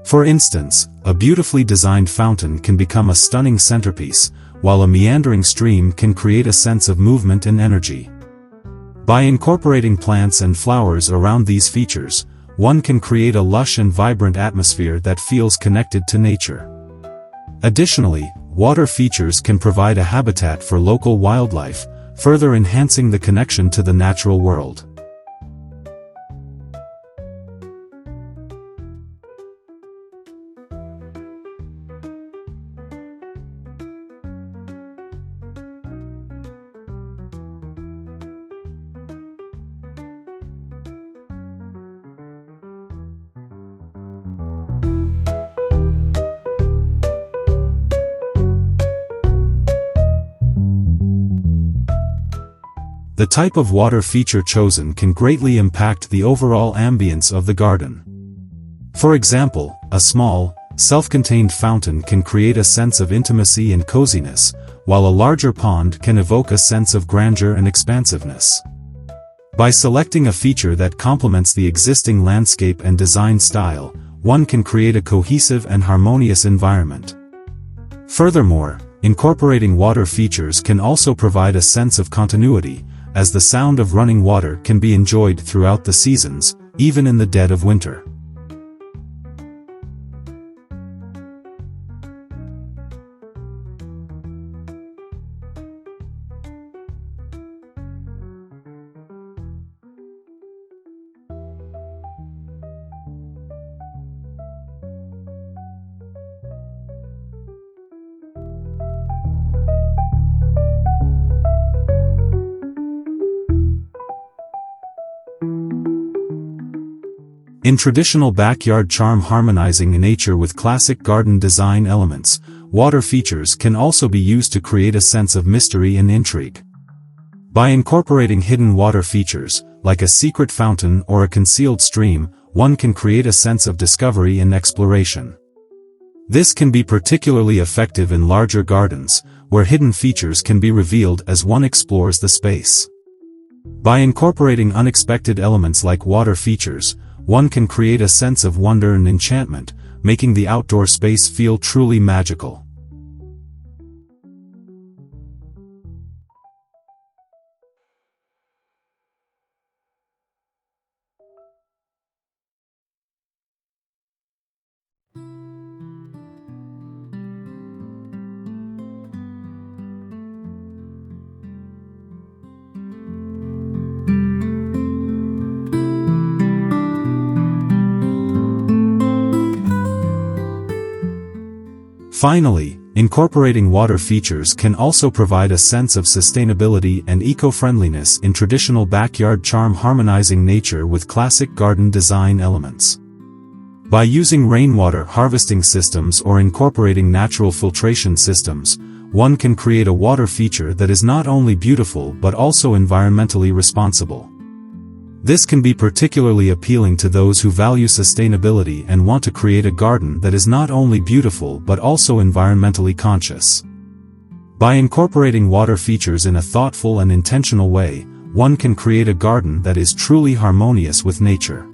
For instance, a beautifully designed fountain can become a stunning centerpiece, while a meandering stream can create a sense of movement and energy. By incorporating plants and flowers around these features, one can create a lush and vibrant atmosphere that feels connected to nature. Additionally, water features can provide a habitat for local wildlife, further enhancing the connection to the natural world. The type of water feature chosen can greatly impact the overall ambience of the garden. For example, a small, self-contained fountain can create a sense of intimacy and coziness, while a larger pond can evoke a sense of grandeur and expansiveness. By selecting a feature that complements the existing landscape and design style, one can create a cohesive and harmonious environment. Furthermore, incorporating water features can also provide a sense of continuity, as the sound of running water can be enjoyed throughout the seasons, even in the dead of winter. In traditional backyard charm harmonizing nature with classic garden design elements, water features can also be used to create a sense of mystery and intrigue. By incorporating hidden water features, like a secret fountain or a concealed stream, one can create a sense of discovery and exploration. This can be particularly effective in larger gardens, where hidden features can be revealed as one explores the space. By incorporating unexpected elements like water features, one can create a sense of wonder and enchantment, making the outdoor space feel truly magical. Finally, incorporating water features can also provide a sense of sustainability and eco-friendliness in traditional backyard charm harmonizing nature with classic garden design elements. By using rainwater harvesting systems or incorporating natural filtration systems, one can create a water feature that is not only beautiful but also environmentally responsible. This can be particularly appealing to those who value sustainability and want to create a garden that is not only beautiful but also environmentally conscious. By incorporating water features in a thoughtful and intentional way, one can create a garden that is truly harmonious with nature.